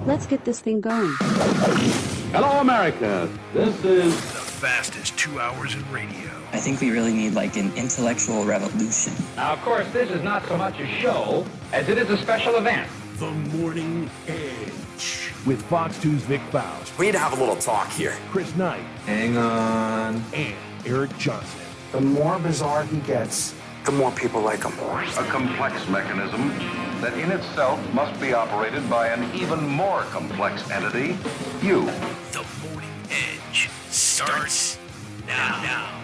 Let's get this thing going. Hello, America. This is the fastest 2 hours in radio. I think we really need like an intellectual revolution. Now, of course, this is not so much a show as it is a special event. The Morning Edge with Fox 2's Vic Faust. We need to have a little talk here. Chris Knight. Hang on. And Eric Johnson. The more bizarre he gets, the more people like him. A complex mechanism that in itself must be operated by an even more complex entity, you. The Morning Edge starts now.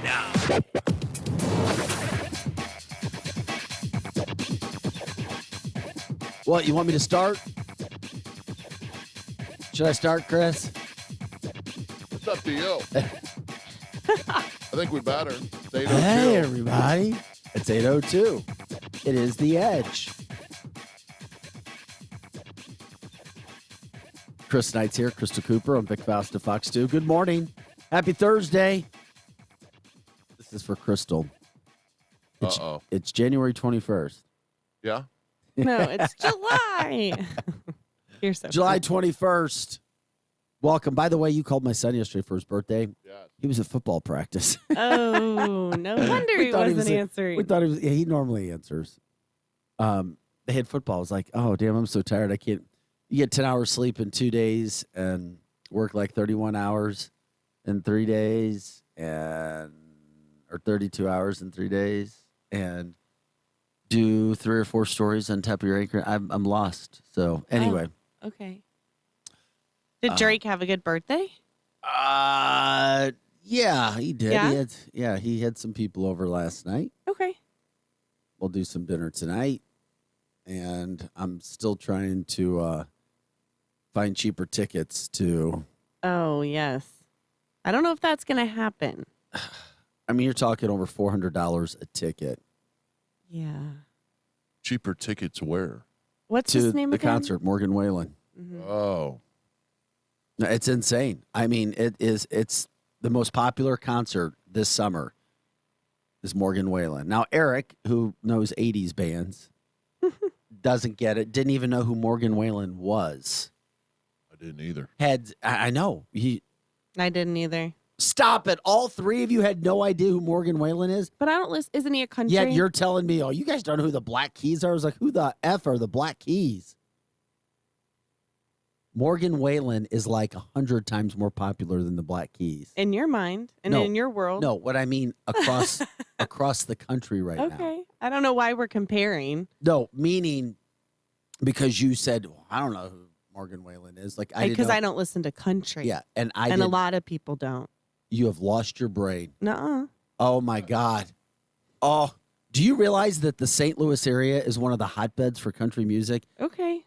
What, you want me to start? Should I start, Chris? It's up to you. I think we better. It's 8:02. Hey, everybody. It's 8:02. It is The Edge. Chris Knight's here. Crystal Cooper. I'm Vic Faust of Fox 2. Good morning. Happy Thursday. This is for Crystal. It's January 21st. Yeah? No, it's July. You're so July 21st. Welcome. By the way, you called my son yesterday for his birthday. Yes. He was at football practice. Oh, no wonder he wasn't answering. We thought he was. Yeah, he normally answers. They had football. I was like, oh, damn, I'm so tired. I can't. You get 10 hours sleep in 2 days and work like 31 hours in 3 days or 32 hours in 3 days and do 3 or 4 stories on top of your anchor. I'm lost. So anyway. Oh, okay. Did Drake have a good birthday? Yeah, he did. Yeah? He had some people over last night. Okay. We'll do some dinner tonight. And I'm still trying to find cheaper tickets to. Oh, yes. I don't know if that's going to happen. I mean, you're talking over $400 a ticket. Yeah. Cheaper tickets where? What's his name the again? concert, Morgan Wallen. Mm-hmm. Oh. No, it's insane. I mean, it's the most popular concert this summer is Morgan Wallen. Now, Eric, who knows 80s bands, doesn't get it. Didn't even know who Morgan Wallen was. I didn't either. I know. I didn't either. Stop it. All three of you had no idea who Morgan Wallen is? But I don't listen. Isn't he a country? Yeah, you're telling me, oh, you guys don't know who the Black Keys are? I was like, who the F are the Black Keys? Morgan Wallen is like 100 times more popular than the Black Keys. In your mind and in your world. No, what I mean across the country right now. Okay. I don't know why we're comparing. No, meaning because you said, well, I don't know who Morgan Wallen is. Like because I don't listen to country. Yeah, and a lot of people don't. You have lost your brain. Nuh-uh. Oh my God. Oh, do you realize that the St. Louis area is one of the hotbeds for country music? Okay.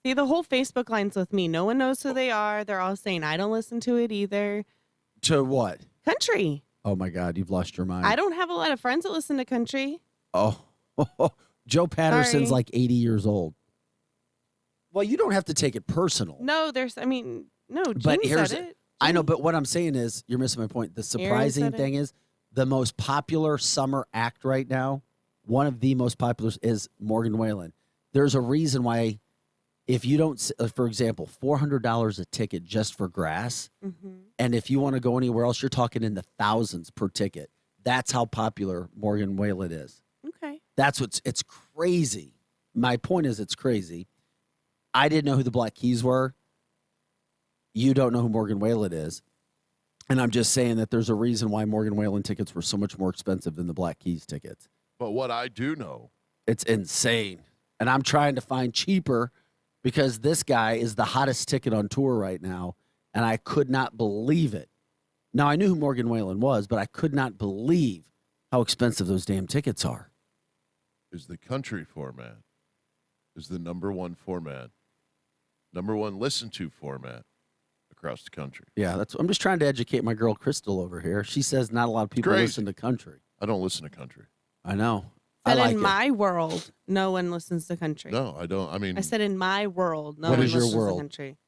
See, the whole Facebook line's with me. No one knows who they are. They're all saying, I don't listen to it either. To what? Country. Oh, my God. You've lost your mind. I don't have a lot of friends that listen to country. Oh, Joe Patterson's like 80 years old. Well, you don't have to take it personal. No, Gene but here's said it. I know, but what I'm saying is, you're missing my point. The surprising thing is, the most popular summer act right now, one of the most popular is Morgan Wallen. There's a reason why, if you don't, for example, $400 a ticket just for grass, and if you want to go anywhere else, you're talking in the thousands per ticket. That's how popular Morgan Wallen is. Okay. It's crazy. My point is, it's crazy. I didn't know who the Black Keys were. You don't know who Morgan Wallen is. And I'm just saying that there's a reason why Morgan Wallen tickets were so much more expensive than the Black Keys tickets. But what I do know. It's insane. And I'm trying to find cheaper because this guy is the hottest ticket on tour right now. And I could not believe it. Now, I knew who Morgan Wallen was, but I could not believe how expensive those damn tickets are. Is the country format is the number one format, number one listened to format across the country. Yeah, I'm just trying to educate my girl Crystal over here. She says not a lot of people listen to country. I don't listen to country. I know. But in my world, no one listens to country. No, I don't. I mean, I said in my world, no one listens to country.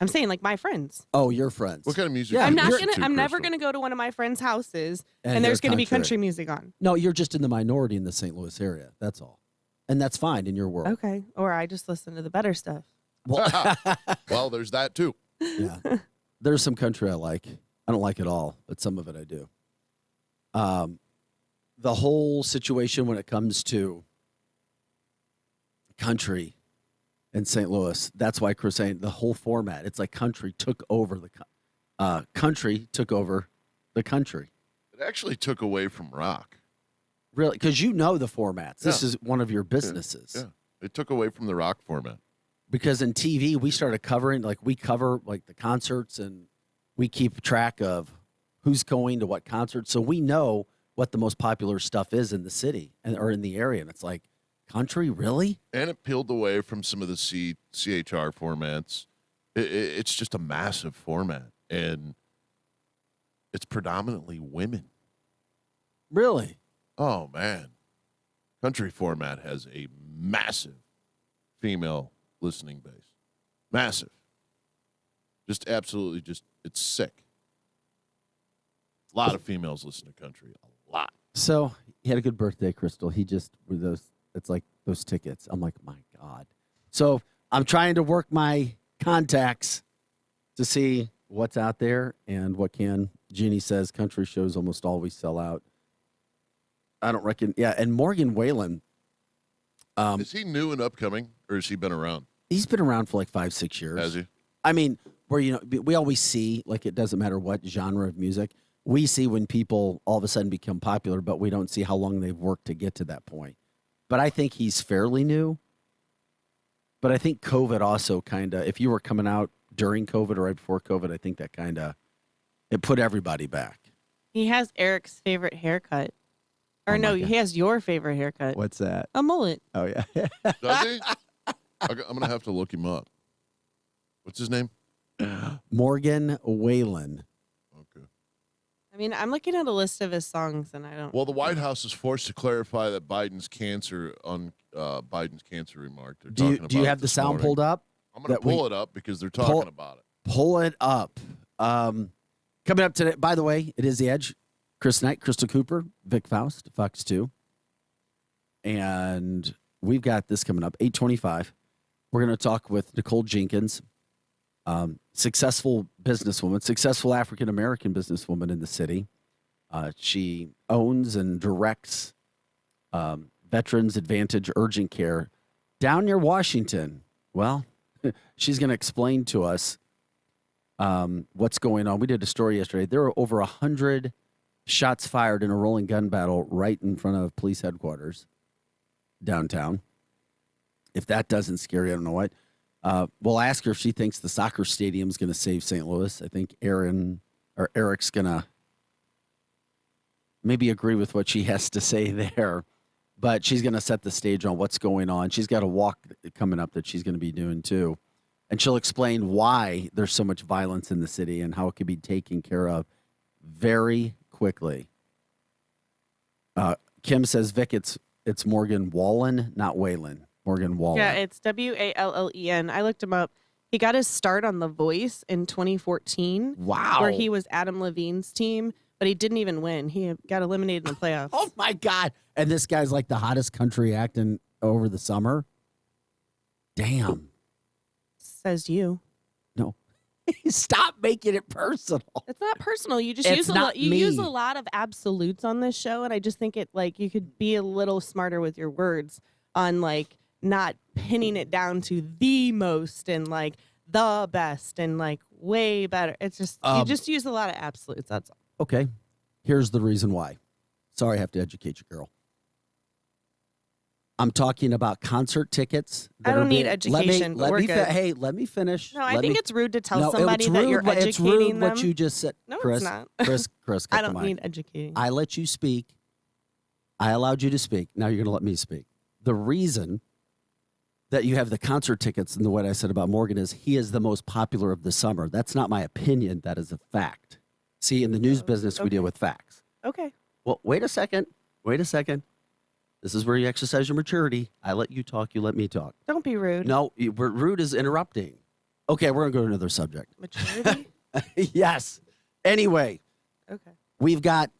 I'm saying like my friends. Oh, your friends. What kind of music? Yeah, I'm never gonna go to one of my friends' houses and there's gonna be country music on. No, you're just in the minority in the St. Louis area. That's all, and that's fine in your world. Okay, or I just listen to the better stuff. Well, there's that too. Yeah. There's some country I like. I don't like it all, but some of it I do. The whole situation when it comes to country in St. Louis, that's why Chris saying the whole format. It's like country took over the country. It actually took away from rock. Really, because you know the formats. This is one of your businesses. Yeah, it took away from the rock format. Because in TV, we started covering, we cover the concerts and we keep track of who's going to what concerts. So we know what the most popular stuff is in the city or in the area. And it's like, country, really? And it peeled away from some of the CHR formats. It's just a massive format. And it's predominantly women. Really? Oh, man. Country format has a massive female listening base. Massive. Just absolutely it's sick. A lot of females listen to country. A lot. So he had a good birthday, Crystal. He just, it's like those tickets. I'm like, my God. So I'm trying to work my contacts to see what's out there and what can. Jeannie says country shows almost always sell out. I don't reckon. Yeah. And Morgan Whalen. Is he new and upcoming, or has he been around? He's been around for 5-6 years. Has he? I mean, where, we always see, it doesn't matter what genre of music, we see when people all of a sudden become popular, but we don't see how long they've worked to get to that point. But I think he's fairly new. But I think COVID also kind of, if you were coming out during COVID or right before COVID, I think that kind of, it put everybody back. He has Eric's favorite haircut. Or no, he has your favorite haircut. What's that? A mullet. Oh, yeah. Does he? I'm going to have to look him up. What's his name? Morgan Whalen. Okay. I mean, I'm looking at a list of his songs, and I don't. Well, the White House is forced to clarify that Biden's cancer remark. Do you have the sound pulled up? I'm going to pull it up because they're talking about it. Pull it up. Coming up today, by the way, it is The Edge. Chris Knight, Crystal Cooper, Vic Faust, Fox 2. And we've got this coming up, 8:25. We're going to talk with Nicole Jenkins, successful businesswoman, successful African-American businesswoman in the city. She owns and directs Veterans Advantage Urgent Care down near Washington. Well, she's going to explain to us what's going on. We did a story yesterday. There were over 100 shots fired in a rolling gun battle right in front of police headquarters downtown. If that doesn't scare you, I don't know what. We'll ask her if she thinks the soccer stadium is going to save St. Louis. I think Eric's going to maybe agree with what she has to say there, but she's going to set the stage on what's going on. She's got a walk coming up that she's going to be doing too. And she'll explain why there's so much violence in the city and how it could be taken care of very quickly. Kim says, Vic, it's Morgan Wallen, not Whalen. Morgan Wallen. Yeah, it's Wallen. I looked him up. He got his start on The Voice in 2014. Wow. Where he was Adam Levine's team, but he didn't even win. He got eliminated in the playoffs. Oh, my God. And this guy's like the hottest country act over the summer. Damn. Says you. No. Stop making it personal. It's not personal. You just It's use a lot of absolutes on this show, and I just think it you could be a little smarter with your words on not pinning it down to the most and the best and way better. It's just you just use a lot of absolutes. That's all. Okay. Here's the reason why. Sorry, I have to educate you, girl. I'm talking about concert tickets. I don't need education. Let me good. Hey, let me finish. No, I think it's rude to tell somebody that you're educating it's rude them. what you just said. No, Chris, it's not. Chris, I don't need educating. I let you speak. I allowed you to speak. Now you're going to let me speak. The reason that you have the concert tickets and what I said about Morgan is he is the most popular of the summer. That's not my opinion. That is a fact. See, in the news business, we deal with facts. Okay. Well, wait a second. This is where you exercise your maturity. I let you talk. You let me talk. Don't be rude. No, rude is interrupting. Okay, we're going to go to another subject. Maturity? Yes. Anyway. Okay. We've got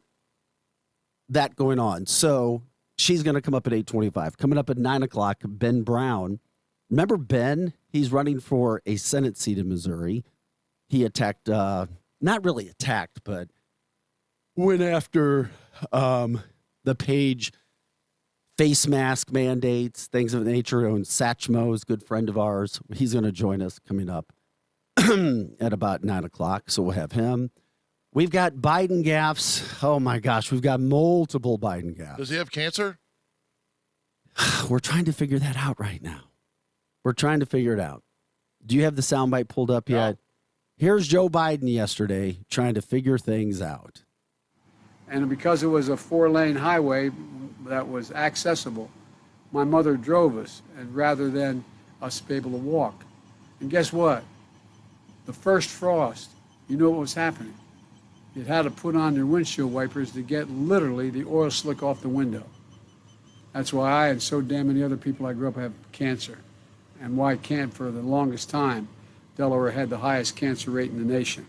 that going on. So she's going to come up at 8:25. Coming up at 9 o'clock, Ben Brown Remember Ben? He's running for a Senate seat in Missouri. He attacked, not really attacked, but went after the Page face mask mandates, things of the nature. And Satchmo is a good friend of ours. He's going to join us coming up at about 9 o'clock. So we'll have him. We've got Biden gaffes. Oh, my gosh. We've got multiple Biden gaffes. Does he have cancer? We're trying to figure that out right now. We're trying to figure it out. Do you have the soundbite pulled up yet? No. Here's Joe Biden yesterday trying to figure things out. And because it was a 4-lane highway that was accessible, my mother drove us, and rather than us be able to walk. And guess what? The first frost, you know what was happening? You had to put on your windshield wipers to get literally the oil slick off the window. That's why I and so damn many other people I grew up have cancer. And why can't, for the longest time, Delaware had the highest cancer rate in the nation.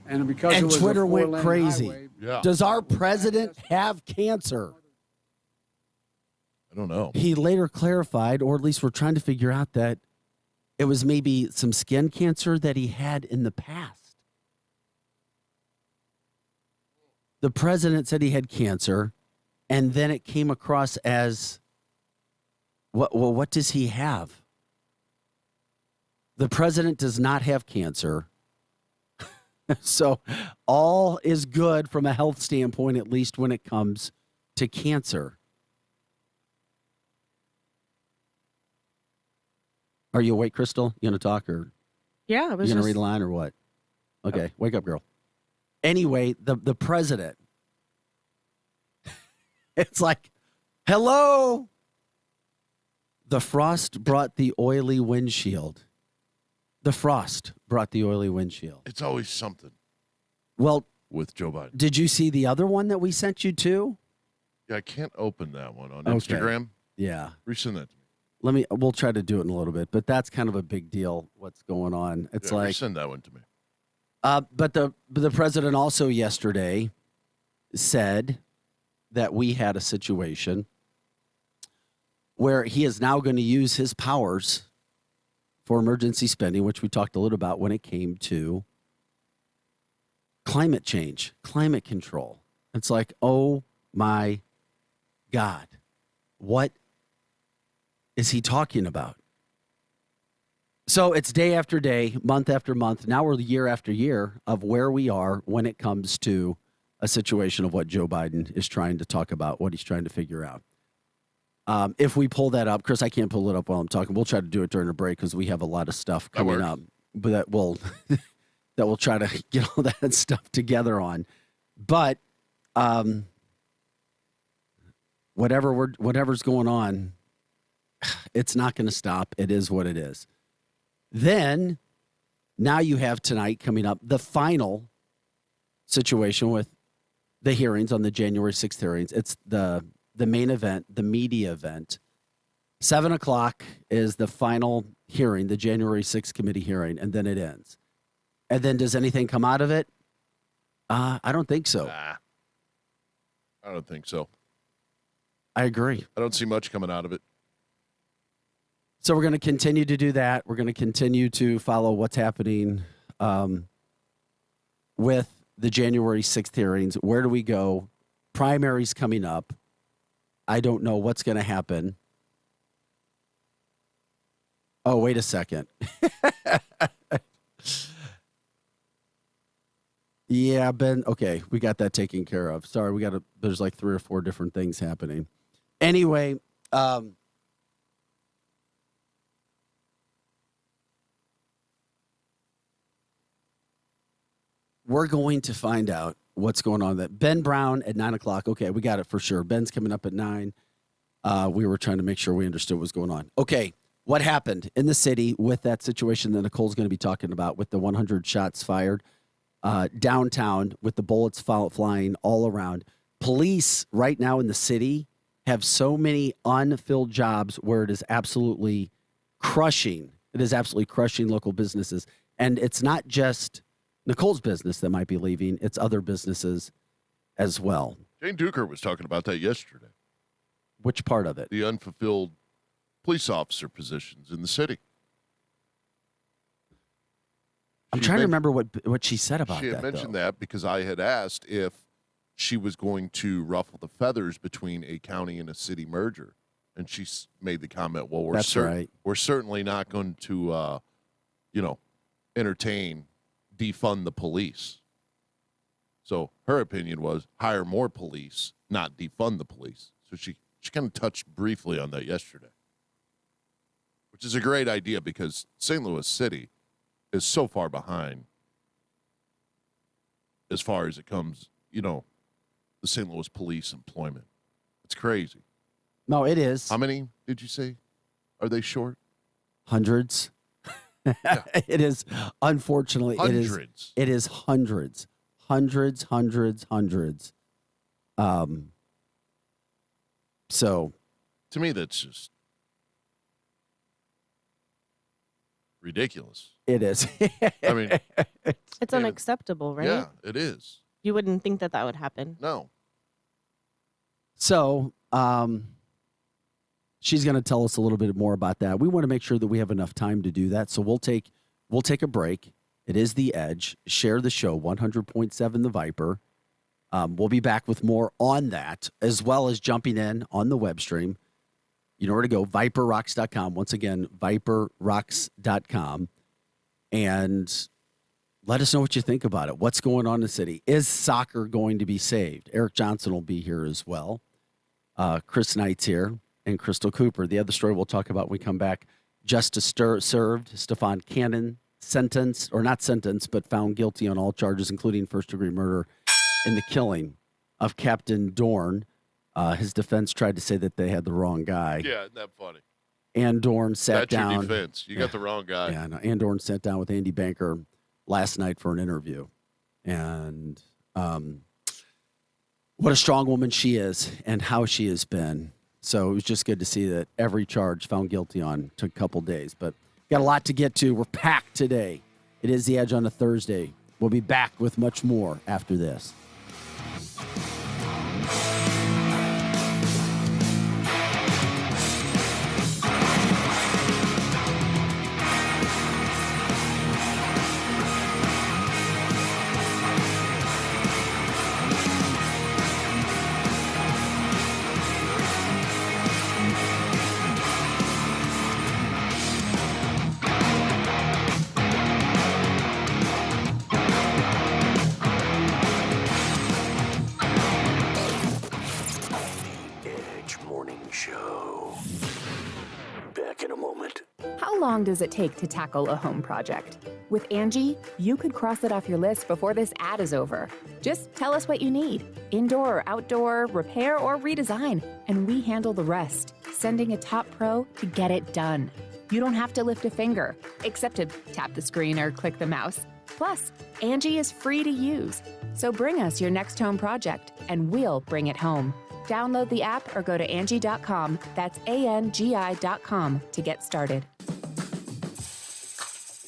And because it was Twitter a went 4-lane crazy. highway, Does our president have cancer? I don't know. He later clarified, or at least we're trying to figure out, that it was maybe some skin cancer that he had in the past. The president said he had cancer, and then it came across as, what does he have? The president does not have cancer. So all is good from a health standpoint, at least when it comes to cancer. Are you awake, Crystal? You going to talk, or Yeah, I you was going to just read a line, or what? Okay, wake up, girl. Anyway, the president, it's like, hello. The frost brought the oily windshield. The frost brought the oily windshield. It's always something Well, with Joe Biden. did you see the other one that we sent you to? Yeah, I can't open that one on Okay. Instagram. Yeah. Resend that to me. We'll try to do it in a little bit, but that's kind of a big deal. What's going on? It's like, resend that one to me. but the president also yesterday said that we had a situation where he is now going to use his powers for emergency spending, which we talked a little about when it came to climate change, climate control. It's like, oh my God, what is he talking about? So it's day after day, month after month. Now we're year after year of where we are when it comes to a situation of what Joe Biden is trying to talk about, what he's trying to figure out. If we pull that up, Chris, I can't pull it up while I'm talking. We'll try to do it during the break because we have a lot of stuff coming up, but that will that we'll try to get all that stuff together on. But whatever's going on, it's not going to stop. It is what it is. Then now you have tonight coming up the final situation with the hearings on the January 6th hearings. It's the main event, the media event. 7 o'clock is the final hearing, the January 6th committee hearing, and then it ends. And then does anything come out of it? I don't think so. I don't think so. I agree. I don't see much coming out of it. So we're going to continue to do that. We're going to continue to follow what's happening with the January 6th hearings. Where do we go? Primaries coming up. I don't know what's going to happen. Oh, wait a second. Yeah, Ben. Okay, we got that taken care of. Sorry, there's like 3 or 4 different things happening. Anyway, we're going to find out what's going on. That Ben Brown at 9 o'clock. Okay, we got it for sure. Ben's coming up at 9. We were trying to make sure we understood what was going on. Okay, what happened in the city with that situation that Nicole's going to be talking about with the 100 shots fired downtown with the bullets flying all around. Police right now in the city have so many unfilled jobs where it is absolutely crushing. It is absolutely crushing local businesses. And it's not just Nicole's business that might be leaving. It's other businesses as well. Jane Duker was talking about that yesterday. Which part of it? The unfulfilled police officer positions in the city. I'm trying to remember what she said about that. She had mentioned that because I had asked if she was going to ruffle the feathers between a county and a city merger. And she made the comment, well, we're certainly not going to, entertain, defund the police. So her opinion was hire more police, not defund the police. So she kind of touched briefly on that yesterday, which is a great idea because St. Louis City is so far behind as far as it comes, the St. Louis police employment. It's crazy. No, it is. How many did you say? Are they short? Hundreds. Yeah. It is. Unfortunately, hundreds. It is hundreds. So, to me, that's just ridiculous. It is. I mean, it's unacceptable, right? Yeah, it is. You wouldn't think that would happen. No. So, she's going to tell us a little bit more about that. We want to make sure that we have enough time to do that. So we'll take a break. It is The Edge. Share the show, 100.7 The Viper. We'll be back with more on that, as well as jumping in on the web stream. You know where to go, viperrocks.com. Once again, viperrocks.com. And let us know what you think about it. What's going on in the city? Is soccer going to be saved? Eric Johnson will be here as well. Chris Knight's here. And Crystal Cooper. The other story we'll talk about when we come back. Justice served Stefan Cannon, sentenced, or not sentenced, but found guilty on all charges, including first-degree murder in the killing of Captain Dorn. His defense tried to say that they had the wrong guy. Yeah, isn't that funny? Ann Dorn sat down. That's your defense. You got the wrong guy. Yeah, no, Ann Dorn sat down with Andy Banker last night for an interview. And what a strong woman she is and how she has been. So it was just good to see that every charge found guilty on took a couple days. But got a lot to get to. We're packed today. It is The Edge on a Thursday. We'll be back with much more after this. How long does it take to tackle a home project? With Angie, you could cross it off your list before this ad is over. Just tell us what you need, indoor or outdoor, repair or redesign, and we handle the rest, sending a top pro to get it done. You don't have to lift a finger, except to tap the screen or click the mouse. Plus, Angie is free to use. So bring us your next home project, and we'll bring it home. Download the app or go to Angie.com. That's ANGI.com to get started.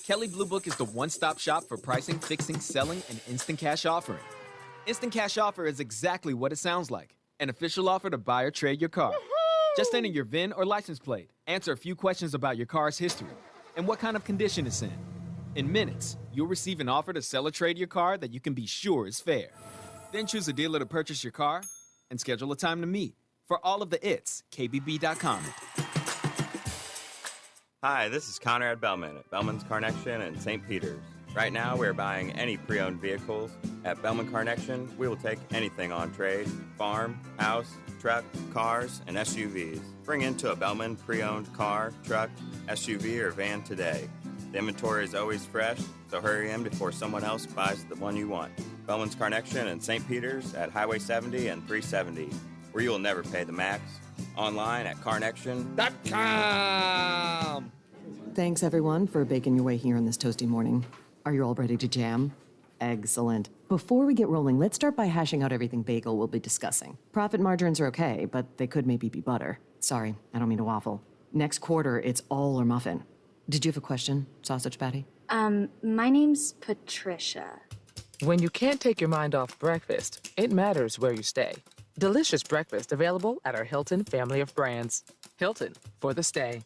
Kelley Blue Book is the one-stop shop for pricing, fixing, selling, and instant cash offering. Instant cash offer is exactly what it sounds like. An official offer to buy or trade your car. Woo-hoo! Just enter your VIN or license plate, answer a few questions about your car's history, and what kind of condition it's in. In minutes, you'll receive an offer to sell or trade your car that you can be sure is fair. Then choose a dealer to purchase your car and schedule a time to meet. For all of the its, KBB.com. Hi, this is Conrad Bellman at Bellman's Carnection in St. Peters. Right now, we're buying any pre-owned vehicles. At Bellman Carnection, we will take anything on trade: farm, house, truck, cars, and SUVs. Bring into a Bellman pre-owned car, truck, SUV, or van today. The inventory is always fresh, so hurry in before someone else buys the one you want. Bellman's Carnection in St. Peters at Highway 70 and 370, where you will never pay the max. Online at carnection.com. Thanks, everyone, for baking your way here on this toasty morning. Are you all ready to jam? Excellent. Before we get rolling, let's start by hashing out everything bagel will be discussing. Profit margins are okay, but they could maybe be butter. Sorry, I don't mean to waffle. Next quarter, it's all or muffin. Did you have a question, Sausage Patty? My name's Patricia. When you can't take your mind off breakfast, it matters where you stay. Delicious breakfast available at our Hilton family of brands. Hilton, for the stay.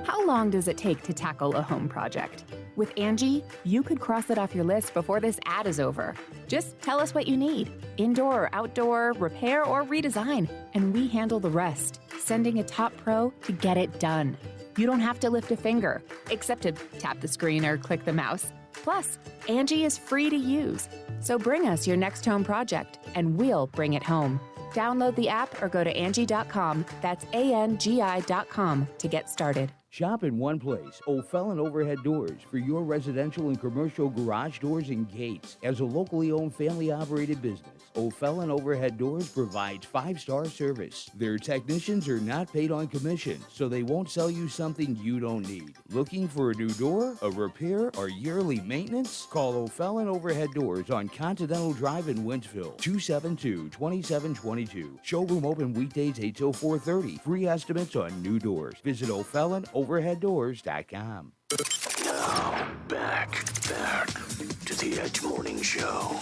How long does it take to tackle a home project? With Angie, you could cross it off your list before this ad is over. Just tell us what you need, indoor or outdoor, repair or redesign, and we handle the rest, sending a top pro to get it done. You don't have to lift a finger, except to tap the screen or click the mouse. Plus, Angie is free to use. So bring us your next home project, and we'll bring it home. Download the app or go to Angie.com. That's ANGI.com to get started. Shop in one place, O'Fallon Overhead Doors, for your residential and commercial garage doors and gates. As a locally owned, family-operated business, O'Fallon Overhead Doors provides 5-star service. Their technicians are not paid on commission, so they won't sell you something you don't need. Looking for a new door, a repair, or yearly maintenance? Call O'Fallon Overhead Doors on Continental Drive in Wentzville, 272-2722. Showroom open weekdays 8 till 4:30. Free estimates on new doors. Visit O'FallonOverheadDoors.com. Now, back to the Edge Morning Show.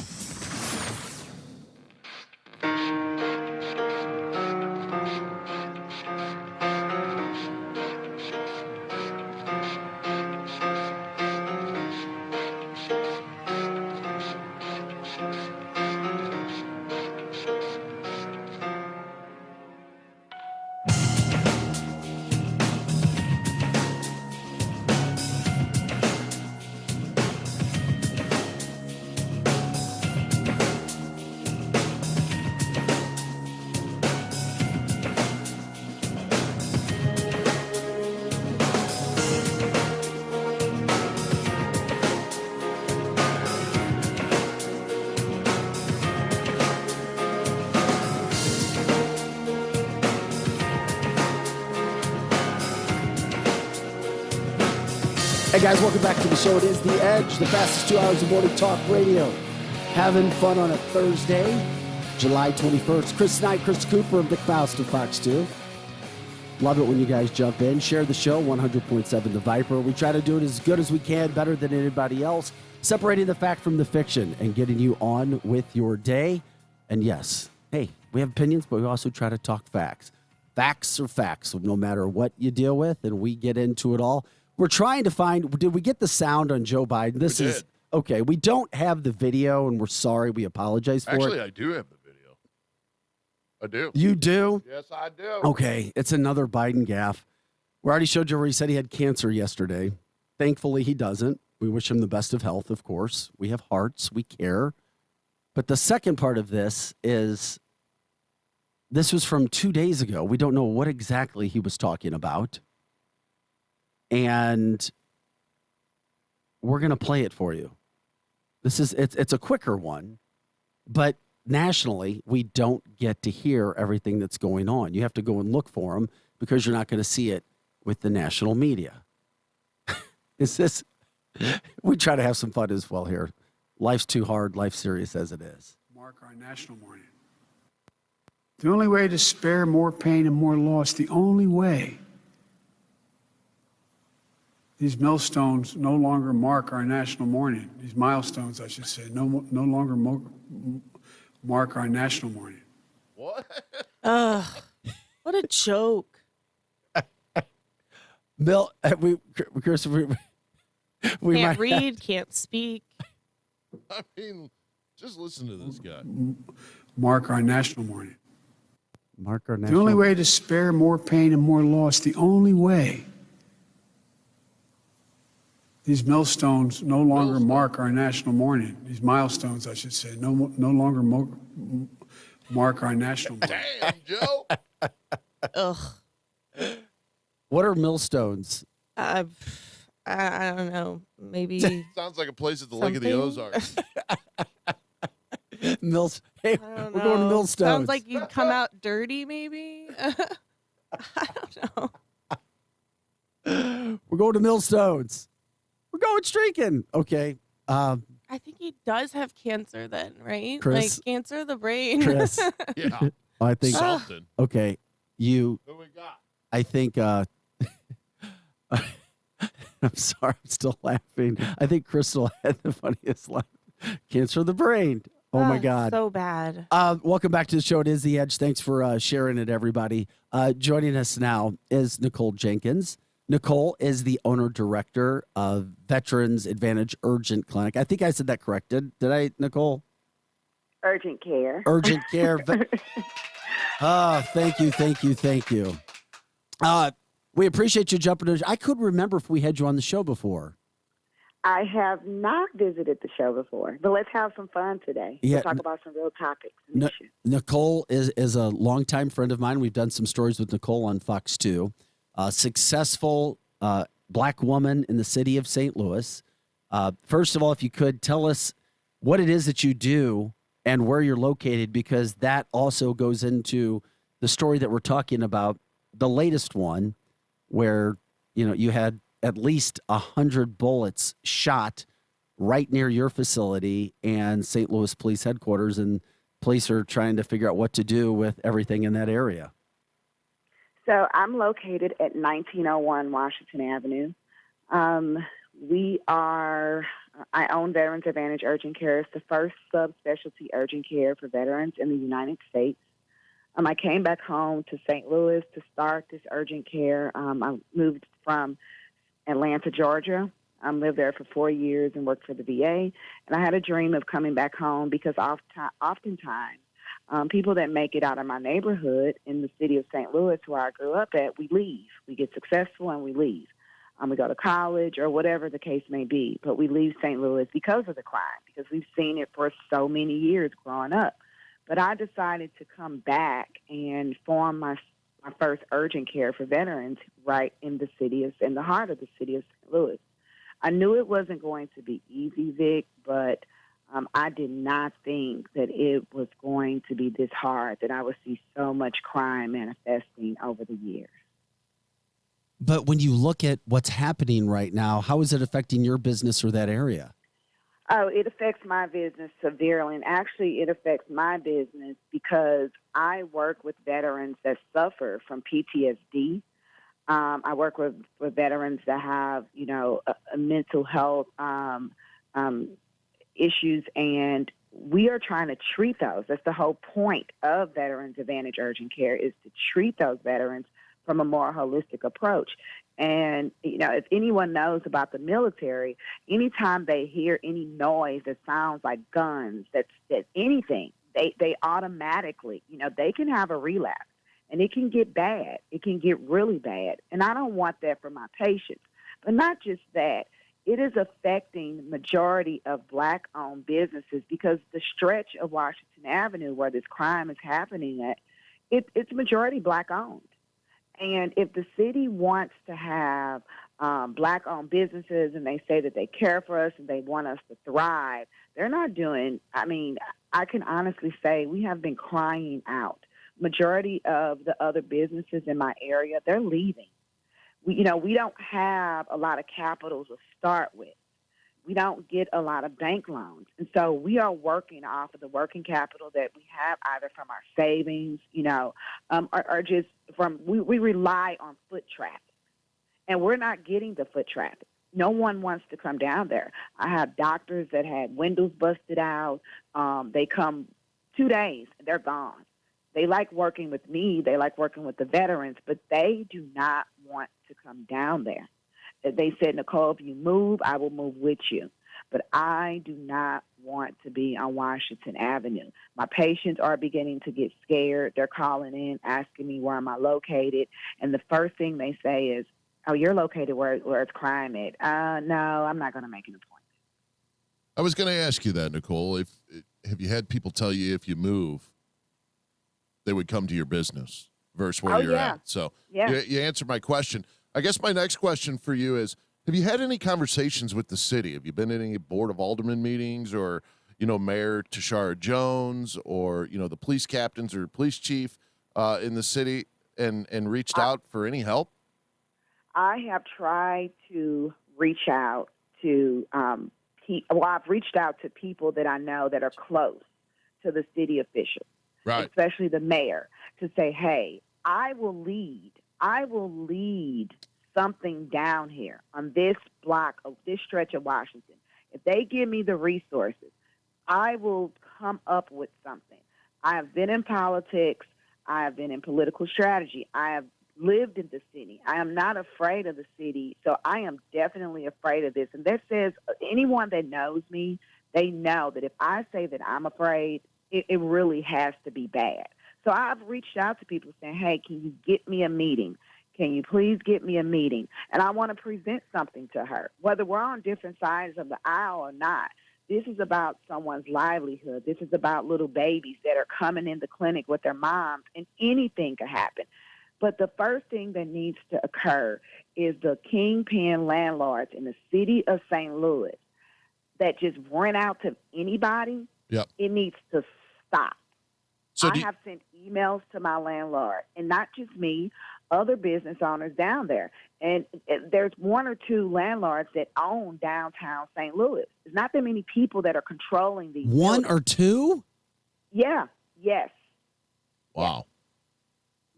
Hey guys, welcome back to the show. It is The Edge, the fastest 2 hours of morning talk radio. Having fun on a Thursday, July 21st. Chris Knight, Chris Cooper, and Vic Faust of Fox 2. Love it when you guys jump in. Share the show, 100.7 The Viper. We try to do it as good as we can, better than anybody else, separating the fact from the fiction and getting you on with your day. And yes, hey, we have opinions, but we also try to talk facts. Facts are facts, no matter what you deal with, and we get into it all. We're trying to find, did we get the sound on Joe Biden? This is, okay, we don't have the video, and we're sorry. We apologize for it. Actually, I do have the video. I do. You do? Yes, I do. Okay, it's another Biden gaffe. We already showed you where he said he had cancer yesterday. Thankfully, he doesn't. We wish him the best of health, of course. We have hearts. We care. But the second part of this is, this was from 2 days ago. We don't know what exactly he was talking about. And we're going to play it for you. It's a quicker one, but nationally, we don't get to hear everything that's going on. You have to go and look for them because you're not going to see it with the national media. We try to have some fun as well here. Life's too hard, life's serious as it is. Mark our national mourning. The only way to spare more pain and more loss, the only way. These millstones no longer mark our national mourning. These milestones, I should say, no longer mark our national mourning. What? What a joke. Bill, Chris, we can't read, can't speak. I mean, just listen to this guy. Mark our national mourning. Mark our national. The only way to spare more pain and more loss, the only way. These millstones no longer mark our national mourning. These milestones, I should say, no longer mark our national mourning. Damn, Joe. Ugh. What are millstones? I don't know. Maybe Sounds like a place at the Lake of the Ozarks. Mills. Hey, I don't we're know. going to millstones. Sounds like you'd come out dirty, maybe. I don't know. We're going to millstones. We're going streaking. Okay. I think he does have cancer then, right? Chris, like cancer of the brain. Chris. Yeah. I think Something. Okay. Who we got? I think I'm sorry, I'm still laughing. I think Crystal had the funniest laugh. Cancer of the brain. Oh my God. So bad. Welcome back to the show. It is The Edge. Thanks for sharing it, everybody. Joining us now is Nicole Jenkins. Nicole is the owner-director of Veterans Advantage Urgent Clinic. I think I said that correct. Did I, Nicole? Urgent care. Urgent care. Oh, thank you. We appreciate you jumping in. I couldn't remember if we had you on the show before. I have not visited the show before, but let's have some fun today. Yeah, We'll talk about some real topics. Nicole is a longtime friend of mine. We've done some stories with Nicole on Fox 2. Successful Black woman in the city of St. Louis. First of all, if you could tell us what it is that you do and where you're located, because that also goes into the story that we're talking about, the latest one, where you had at least 100 bullets shot right near your facility and St. Louis Police Headquarters, and police are trying to figure out what to do with everything in that area. So I'm located at 1901 Washington Avenue. I own Veterans Advantage Urgent Care. It's the first subspecialty urgent care for veterans in the United States. I came back home to St. Louis to start this urgent care. I moved from Atlanta, Georgia. I lived there for 4 years and worked for the VA. And I had a dream of coming back home because oftentimes people that make it out of my neighborhood in the city of St. Louis, where I grew up at, we leave. We get successful and we leave. We go to college or whatever the case may be, but we leave St. Louis because of the crime, because we've seen it for so many years growing up. But I decided to come back and form my first urgent care for veterans right in the heart of the city of St. Louis. I knew it wasn't going to be easy, Vic, but I did not think that it was going to be this hard, that I would see so much crime manifesting over the years. But when you look at what's happening right now, how is it affecting your business or that area? Oh, it affects my business severely. And actually, it affects my business because I work with veterans that suffer from PTSD. I work with veterans that have, a mental health issues, and we are trying to treat those. That's the whole point of Veterans Advantage Urgent Care, is to treat those veterans from a more holistic approach. And, if anyone knows about the military, anytime they hear any noise that sounds like guns, that's anything, they automatically, they can have a relapse. And it can get bad. It can get really bad. And I don't want that for my patients. But not just that. It is affecting the majority of Black-owned businesses, because the stretch of Washington Avenue where this crime is happening at, it's majority Black-owned. And if the city wants to have Black-owned businesses and they say that they care for us and they want us to thrive, they're not doing, I can honestly say we have been crying out. Majority of the other businesses in my area, they're leaving. We don't have a lot of capital to start with. We don't get a lot of bank loans. And so we are working off of the working capital that we have, either from our savings, or just from, we rely on foot traffic. And we're not getting the foot traffic. No one wants to come down there. I have doctors that had windows busted out. They come 2 days, they're gone. They like working with me. They like working with the veterans, but they do not want to come down there. They said, Nicole, if you move, I will move with you. But I do not want to be on Washington Avenue. My patients are beginning to get scared. They're calling in, asking me where am I located. And the first thing they say is, oh, you're located where it's crime at. No, I'm not going to make an appointment. I was going to ask you that, Nicole. Have you had people tell you if you move, they would come to your business versus where you're at? So you answered my question. I guess my next question for you is, have you had any conversations with the city? Have you been in any Board of Aldermen meetings, or, Mayor Tashara Jones, or, the police captains or police chief in the city and reached out for any help? I have tried to reach out to I've reached out to people that I know that are close to the city officials. Right. Especially the mayor, to say, hey, I will lead something down here on this block of this stretch of Washington. If they give me the resources, I will come up with something. I have been in politics. I have been in political strategy. I have lived in the city. I am not afraid of the city, so I am definitely afraid of this. And that says anyone that knows me, they know that if I say that I'm afraid, it really has to be bad. So I've reached out to people saying, hey, can you get me a meeting? Can you please get me a meeting? And I want to present something to her, whether we're on different sides of the aisle or not. This is about someone's livelihood. This is about little babies that are coming in the clinic with their moms, and anything could happen. But the first thing that needs to occur is the kingpin landlords in the city of St. Louis that just rent out to anybody. Yep. It needs to stop. So I have sent emails to my landlord, and not just me, other business owners down there. And there's one or two landlords that own downtown St. Louis. There's not that many people that are controlling these. One buildings. or two? Yeah. Yes. Wow.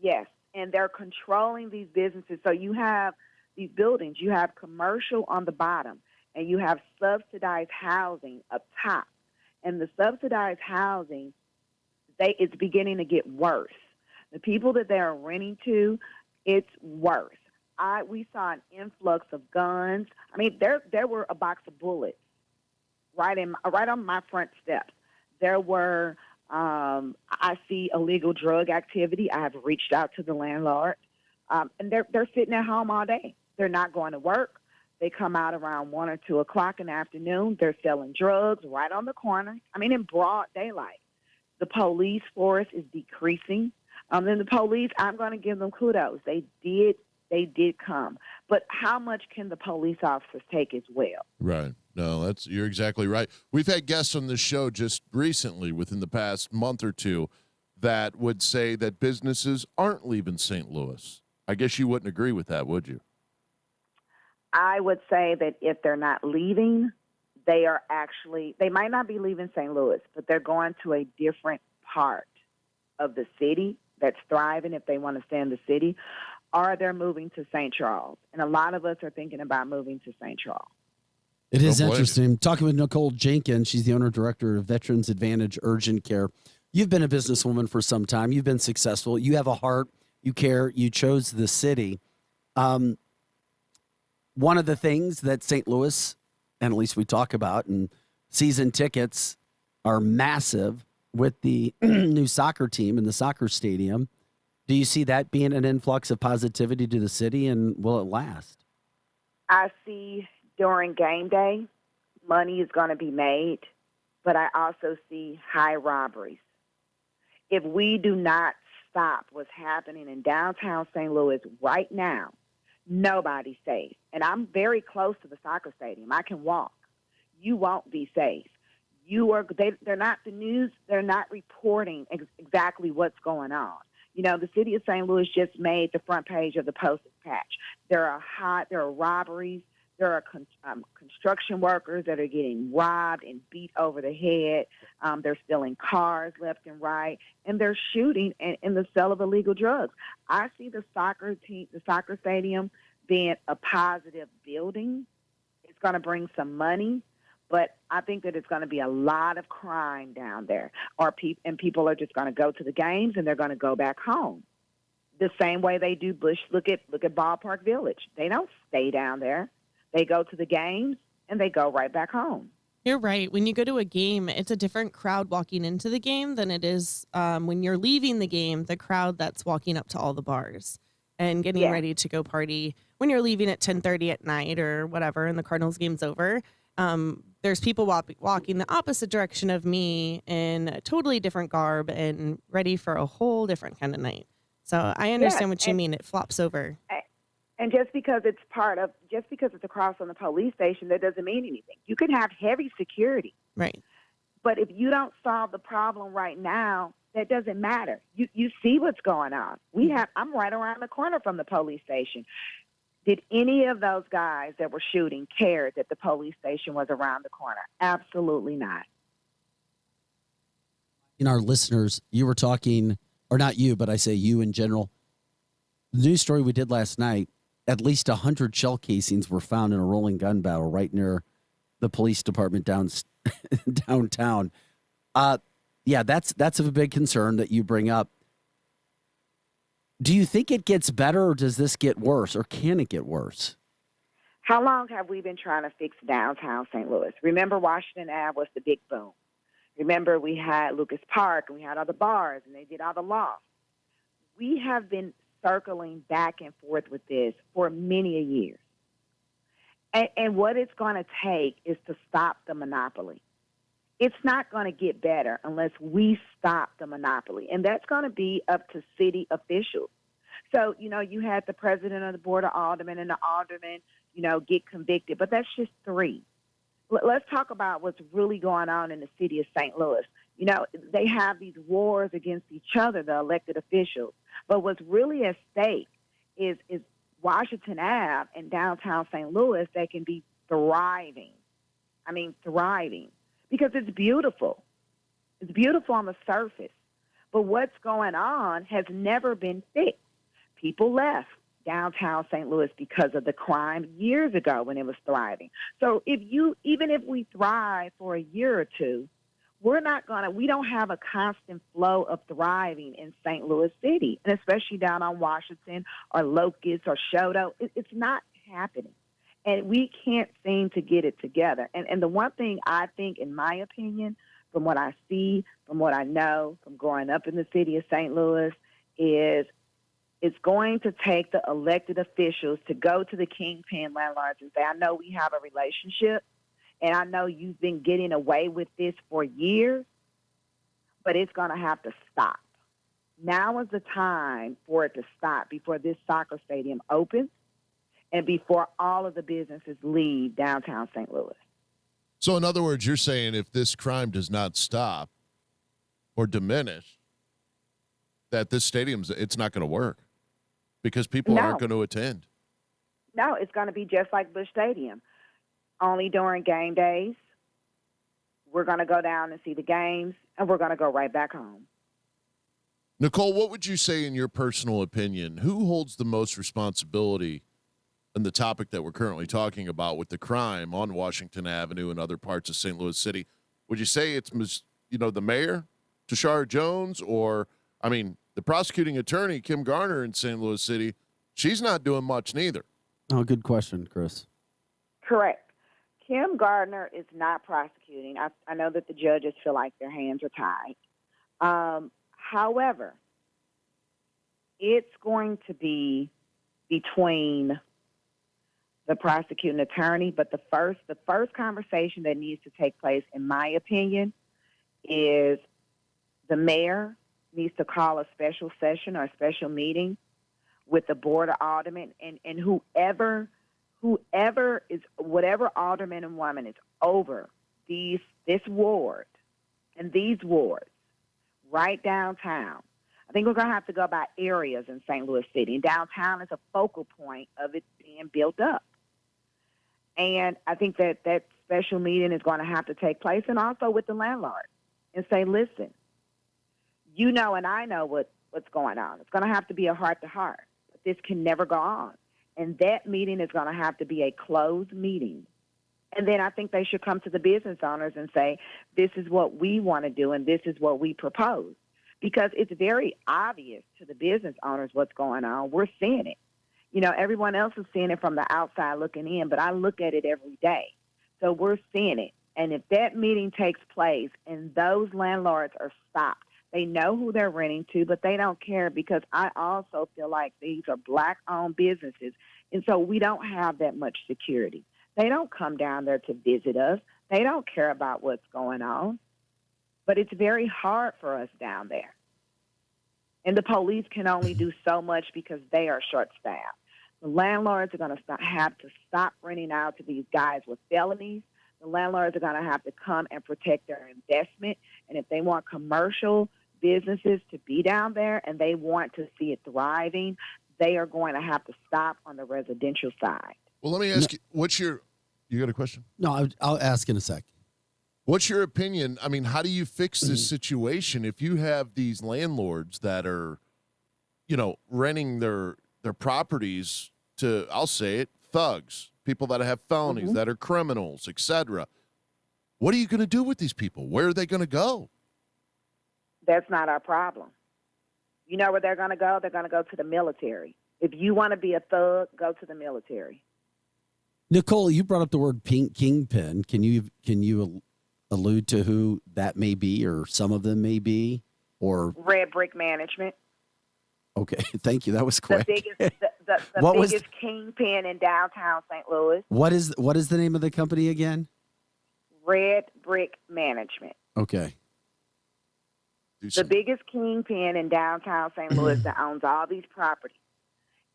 Yes. And they're controlling these businesses. So you have these buildings. You have commercial on the bottom, and you have subsidized housing up top. And the subsidized housing, it's beginning to get worse. The people that they are renting to, it's worse. We saw an influx of guns. I mean, there were a box of bullets right on my front steps. There were, I see illegal drug activity. I have reached out to the landlord, and they're sitting at home all day. They're not going to work. They come out around 1 or 2 o'clock in the afternoon. They're selling drugs right on the corner. I mean, in broad daylight. The police force is decreasing. And the police, I'm going to give them kudos. They did come. But how much can the police officers take as well? Right. No, you're exactly right. We've had guests on this show just recently, within the past month or two, that would say that businesses aren't leaving St. Louis. I guess you wouldn't agree with that, would you? I would say that if they're not leaving, they might not be leaving St. Louis, but they're going to a different part of the city that's thriving if they want to stay in the city, or they're moving to St. Charles. And a lot of us are thinking about moving to St. Charles. It is interesting. Talking with Nicole Jenkins, she's the owner-director of Veterans Advantage Urgent Care. You've been a businesswoman for some time. You've been successful. You have a heart. You care. You chose the city. One of the things that St. Louis, and at least we talk about, and season tickets are massive with the new soccer team in the soccer stadium. Do you see that being an influx of positivity to the city, and will it last? I see during game day, money is going to be made, but I also see high robberies. If we do not stop what's happening in downtown St. Louis right now, nobody's safe. And I'm very close to the soccer stadium. I can walk. You won't be safe. They're not the news. They're not reporting exactly what's going on. You know, the city of St. Louis just made the front page of the Post-Dispatch. There are robberies. There are construction workers that are getting robbed and beat over the head. They're stealing cars left and right, and they're shooting in the sale of illegal drugs. I see the soccer stadium being a positive building. It's going to bring some money, but I think that it's going to be a lot of crime down there, and people are just going to go to the games and they're going to go back home. The same way they do Bush. Look at Ballpark Village. They don't stay down there. They go to the games and they go right back home. You're right. When you go to a game, it's a different crowd walking into the game than it is when you're leaving the game, the crowd that's walking up to all the bars and getting ready to go party. When you're leaving at 10:30 at night or whatever and the Cardinals game's over, there's people walking the opposite direction of me in a totally different garb and ready for a whole different kind of night. So I understand what you mean. It flops over. And just because it's across from the police station, that doesn't mean anything. You can have heavy security. Right. But if you don't solve the problem right now, that doesn't matter. You see what's going on. I'm right around the corner from the police station. Did any of those guys that were shooting care that the police station was around the corner? Absolutely not. In our listeners, you were talking, or not you, but I say you in general. The news story we did last night, at least 100 shell casings were found in a rolling gun battle right near the police department downtown. Yeah, that's a big concern that you bring up. Do you think it gets better, or does this get worse, or can it get worse? How long have we been trying to fix downtown St. Louis? Remember Washington Ave was the big boom. Remember we had Lucas Park and we had all the bars and they did all the lofts. We have been circling back and forth with this for many a years. And what it's going to take is to stop the monopoly. It's not going to get better unless we stop the monopoly. And that's going to be up to city officials. So, you had the president of the Board of Aldermen and the aldermen, get convicted, but that's just 3. Let's talk about what's really going on in the city of St. Louis. They have these wars against each other, the elected officials. But what's really at stake is Washington Ave and downtown St. Louis. They can be thriving. I mean, thriving. Because it's beautiful. It's beautiful on the surface. But what's going on has never been fixed. People left downtown St. Louis because of the crime years ago when it was thriving. So even if we thrive for a year or two, we don't have a constant flow of thriving in St. Louis City, and especially down on Washington or Locust or Shoto. It's not happening. And we can't seem to get it together. And the one thing I think, in my opinion, from what I see, from what I know, from growing up in the city of St. Louis, is it's going to take the elected officials to go to the kingpin landlords and say, I know we have a relationship, and I know you've been getting away with this for years, but it's going to have to stop. Now is the time for it to stop before this soccer stadium opens and before all of the businesses leave downtown St. Louis. So, in other words, you're saying if this crime does not stop or diminish, that this stadium's, it's not going to work because people aren't going to attend. No, it's going to be just like Busch Stadium. Only during game days, we're going to go down and see the games, and we're going to go right back home. Nicole, what would you say, in your personal opinion, who holds the most responsibility in the topic that we're currently talking about with the crime on Washington Avenue and other parts of St. Louis City? Would you say it's, the mayor, Tashara Jones, or, the prosecuting attorney, Kim Garner in St. Louis City? She's not doing much neither. Oh, good question, Chris. Correct. Kim Gardner is not prosecuting. I know that the judges feel like their hands are tied. However, it's going to be between the prosecuting attorney, but the first conversation that needs to take place, in my opinion, is the mayor needs to call a special session or a special meeting with the Board of Aldermen and whoever is, whatever alderman and woman is over this ward and these wards right downtown. I think we're going to have to go by areas in St. Louis City. And downtown is a focal point of it being built up. And I think that special meeting is going to have to take place, and also with the landlord, and say, listen, and I know what's going on. It's going to have to be a heart-to-heart. But this can never go on. And that meeting is going to have to be a closed meeting. And then I think they should come to the business owners and say, this is what we want to do and this is what we propose. Because it's very obvious to the business owners what's going on. We're seeing it. Everyone else is seeing it from the outside looking in, but I look at it every day. So we're seeing it. And if that meeting takes place and those landlords are stopped, they know who they're renting to, but they don't care, because I also feel like these are Black-owned businesses, and so we don't have that much security. They don't come down there to visit us. They don't care about what's going on. But it's very hard for us down there. And the police can only do so much because they are short-staffed. The landlords are going to have to stop renting out to these guys with felonies. The landlords are going to have to come and protect their investment. And if they want commercial businesses to be down there and they want to see it thriving, they are going to have to stop on the residential side. Well, let me ask you, you got a question? No, I'll ask in a sec. What's your opinion? How do you fix this situation if you have these landlords that are, renting their properties to, I'll say it, thugs, people that have felonies, that are criminals, etc.? What are you going to do with these people? Where are they going to go? That's not our problem. You know where they're going to go? They're going to go to the military. If you want to be a thug, go to the military. Nicole, you brought up the word kingpin. Can you allude to who that may be, or some of them may be, or Red Brick Management. Okay, thank you. That was quick. The biggest, the biggest kingpin in downtown St. Louis. What is the name of the company again? Red Brick Management. Okay. The biggest kingpin in downtown St. Louis that owns all these properties.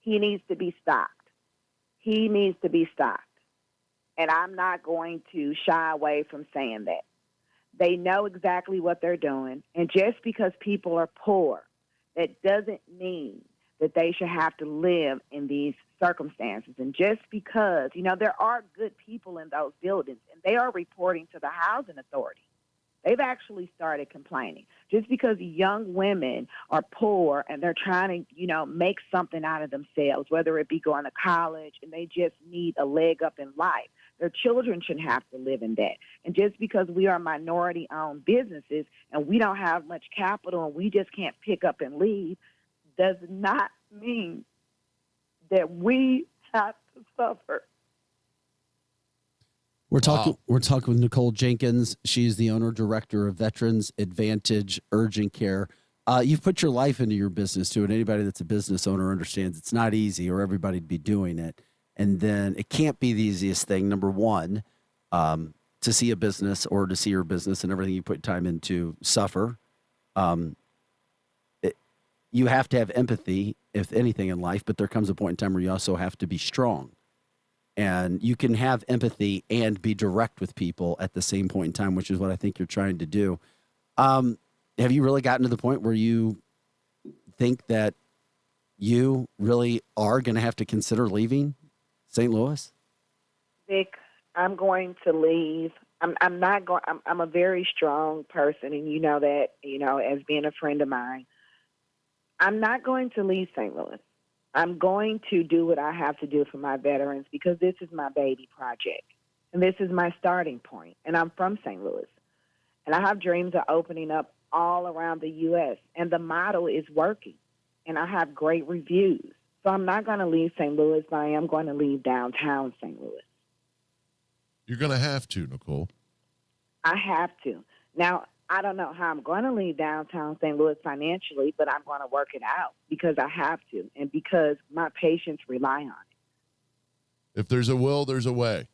He needs to be stopped. He needs to be stopped. And I'm not going to shy away from saying that. They know exactly what they're doing. And just because people are poor, that doesn't mean that they should have to live in these circumstances. And just because, there are good people in those buildings, and they are reporting to the housing authority. They've actually started complaining. Just because young women are poor and they're trying to, make something out of themselves, whether it be going to college and they just need a leg up in life, their children shouldn't have to live in that. And just because we are minority-owned businesses and we don't have much capital and we just can't pick up and leave, does not mean that we have to suffer. We're talking with Nicole Jenkins. She's the owner director of Veterans Advantage Urgent Care. You've put your life into your business too, and anybody that's a business owner understands it's not easy, or everybody'd be doing it. And then it can't be the easiest thing. Number one, to see a business or to see your business and everything you put time into suffer. You have to have empathy, if anything, in life, but there comes a point in time where you also have to be strong. And you can have empathy and be direct with people at the same point in time, which is what I think you're trying to do. Have you really gotten to the point where you think that you really are going to have to consider leaving St. Louis? Vic, I'm going to leave. I'm not going. I'm a very strong person, and you know that. As being a friend of mine, I'm not going to leave St. Louis. I'm going to do what I have to do for my veterans because this is my baby project, and this is my starting point. And I'm from St. Louis, and I have dreams of opening up all around the U.S. And the model is working, and I have great reviews. So I'm not going to leave St. Louis, but I am going to leave downtown St. Louis. You're going to have to, Nicole. I have to. Now, I don't know how I'm going to leave downtown St. Louis financially, but I'm going to work it out because I have to and because my patients rely on it. If there's a will, there's a way.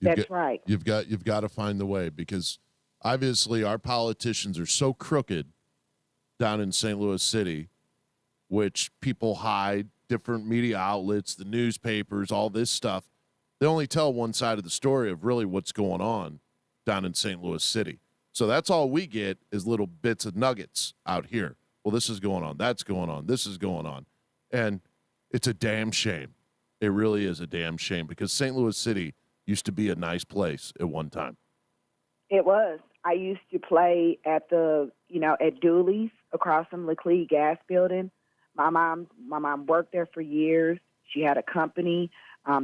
That's right. You've got to find the way because obviously our politicians are so crooked down in St. Louis City, which people hide, different media outlets, the newspapers, all this stuff. They only tell one side of the story of really what's going on down in St. Louis City. So that's all we get is little bits of nuggets out here. Well, this is going on. That's going on. This is going on. And it's a damn shame. It really is a damn shame because St. Louis City used to be a nice place at one time. It was. I used to play at at Dooley's across from Leclerc Gas Building. My mom worked there for years. She had a company.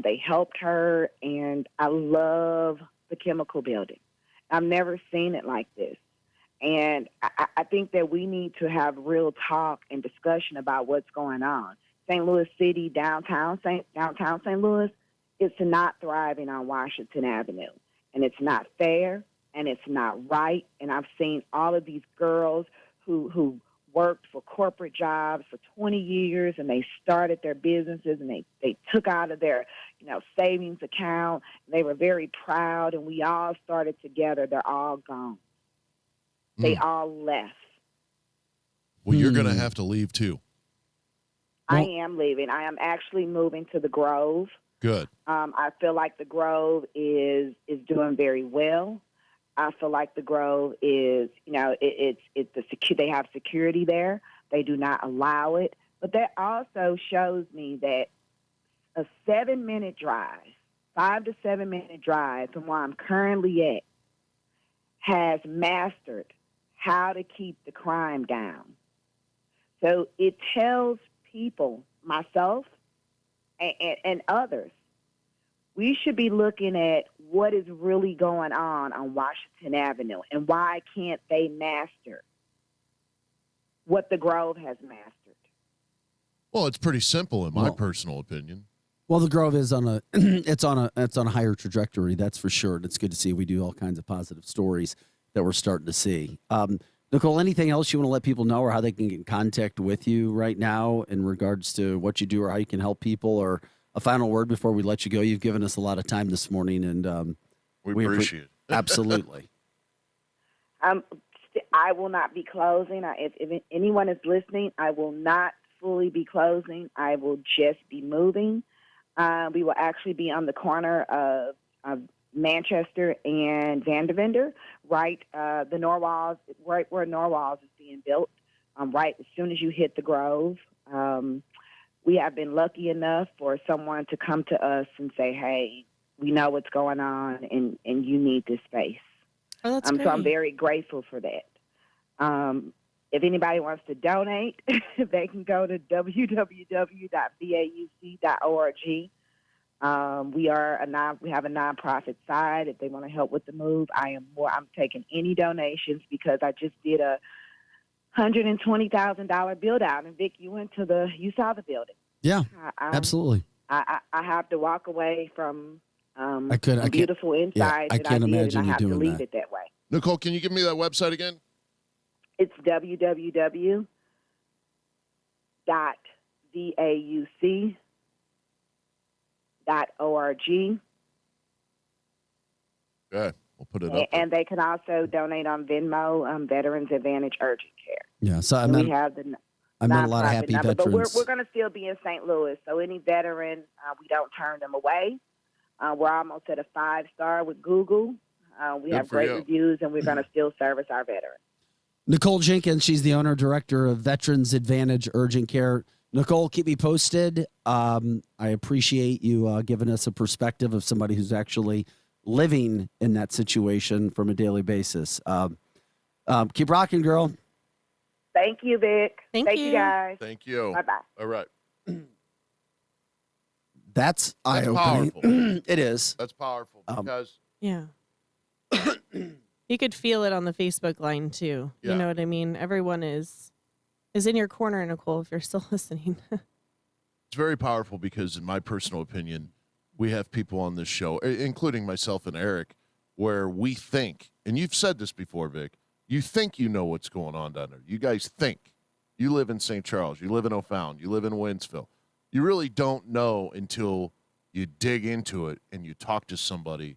They helped her, and I love the chemical building. I've never seen it like this. And I think that we need to have real talk and discussion about what's going on. St. Louis City, downtown St. Louis, it's not thriving on Washington Avenue. And it's not fair, and it's not right. And I've seen all of these girls who worked for corporate jobs for 20 years, and they started their businesses, and they took out of their savings account. And they were very proud, and we all started together. They're all gone. They all left. Well, you're going to have to leave too. I am leaving. I am actually moving to the Grove. Good. I feel like the Grove is doing very well. I feel like the Grove is, they have security there. They do not allow it. But that also shows me that a 7-minute drive, 5 to 7 minute drive from where I'm currently at, has mastered how to keep the crime down. So it tells people, myself and others, we should be looking at what is really going on Washington Avenue and why can't they master what the Grove has mastered. Well, it's pretty simple in my personal opinion. Well, the Grove is on a it's on a higher trajectory, that's for sure. And it's good to see. We do all kinds of positive stories that we're starting to see. Nicole, anything else you want to let people know, or how they can get in contact with you right now in regards to what you do or how you can help people, or a final word before we let you go? You've given us a lot of time this morning, and we appreciate it. Absolutely. I will not be closing. If anyone is listening, I will not fully be closing. I will just be moving. We will actually be on the corner of Manchester and Vandervender, right the Norwalls, right where Norwalls is being built. Right as soon as you hit the Grove, we have been lucky enough for someone to come to us and say, "Hey, we know what's going on, and you need this space." Oh, that's great. So I'm very grateful for that. If anybody wants to donate, they can go to www.vauc.org. We have a nonprofit side. If they want to help with the move, I'm taking any donations, because I just did a $120,000 build out. And Vic, you saw the building. Yeah, absolutely. I have to walk away from I beautiful inside. Yeah, I can't imagine you doing that. I have to leave that. it that way. Nicole, can you give me that website again? It's www.vauc.org. Okay, we'll put it up. And they can also donate on Venmo, Veterans Advantage Urgent Care. Yeah, so I met a lot of happy number, veterans. But we're going to still be in St. Louis, so any veteran, we don't turn them away. We're almost at a 5-star with Google. We have great reviews, and we're going to still service our veterans. Nicole Jenkins, she's the owner director of Veterans Advantage Urgent Care. Nicole, keep me posted. I appreciate you giving us a perspective of somebody who's actually living in that situation from a daily basis. Keep rocking, girl. Thank you, Vic. Thank you, guys. Thank you. Bye-bye. All right. That's eye-opening. Powerful. It is. That's powerful because Yeah. You could feel it on the Facebook line too. Yeah. You know what I mean? Everyone is in your corner, Nicole, if you're still listening. it's very powerful because, in my personal opinion, we have people on this show, including myself and Eric, where we think, and you've said this before, Vic, you think you know what's going on down there. You guys think. You live in St. Charles. You live in O'Fallon. You live in Winsville. You really don't know until you dig into it and you talk to somebody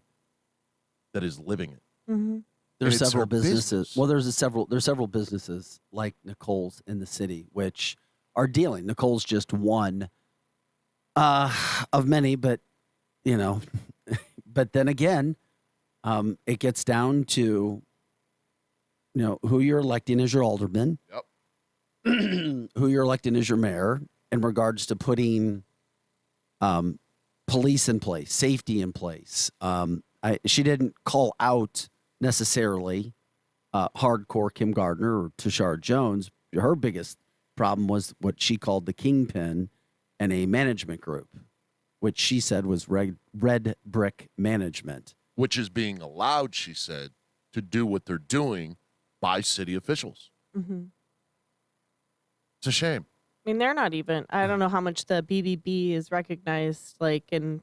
that is living it. Mm-hmm. There's And it's several their businesses. business. Well, there's several businesses like Nicole's in the city, which are dealing. Nicole's just one of many, but but then again, it gets down to who you're electing as your alderman, who you're electing as your mayor, in regards to putting police in place, safety in place. She didn't call out necessarily hardcore Kim Gardner or Tashard Jones. Her biggest problem was what she called the kingpin and a management group, which she said was red brick management. Which is being allowed, she said, to do what they're doing by city officials. Mm-hmm. It's a shame. I mean, they're not even, I don't know how much the BBB is recognized, and,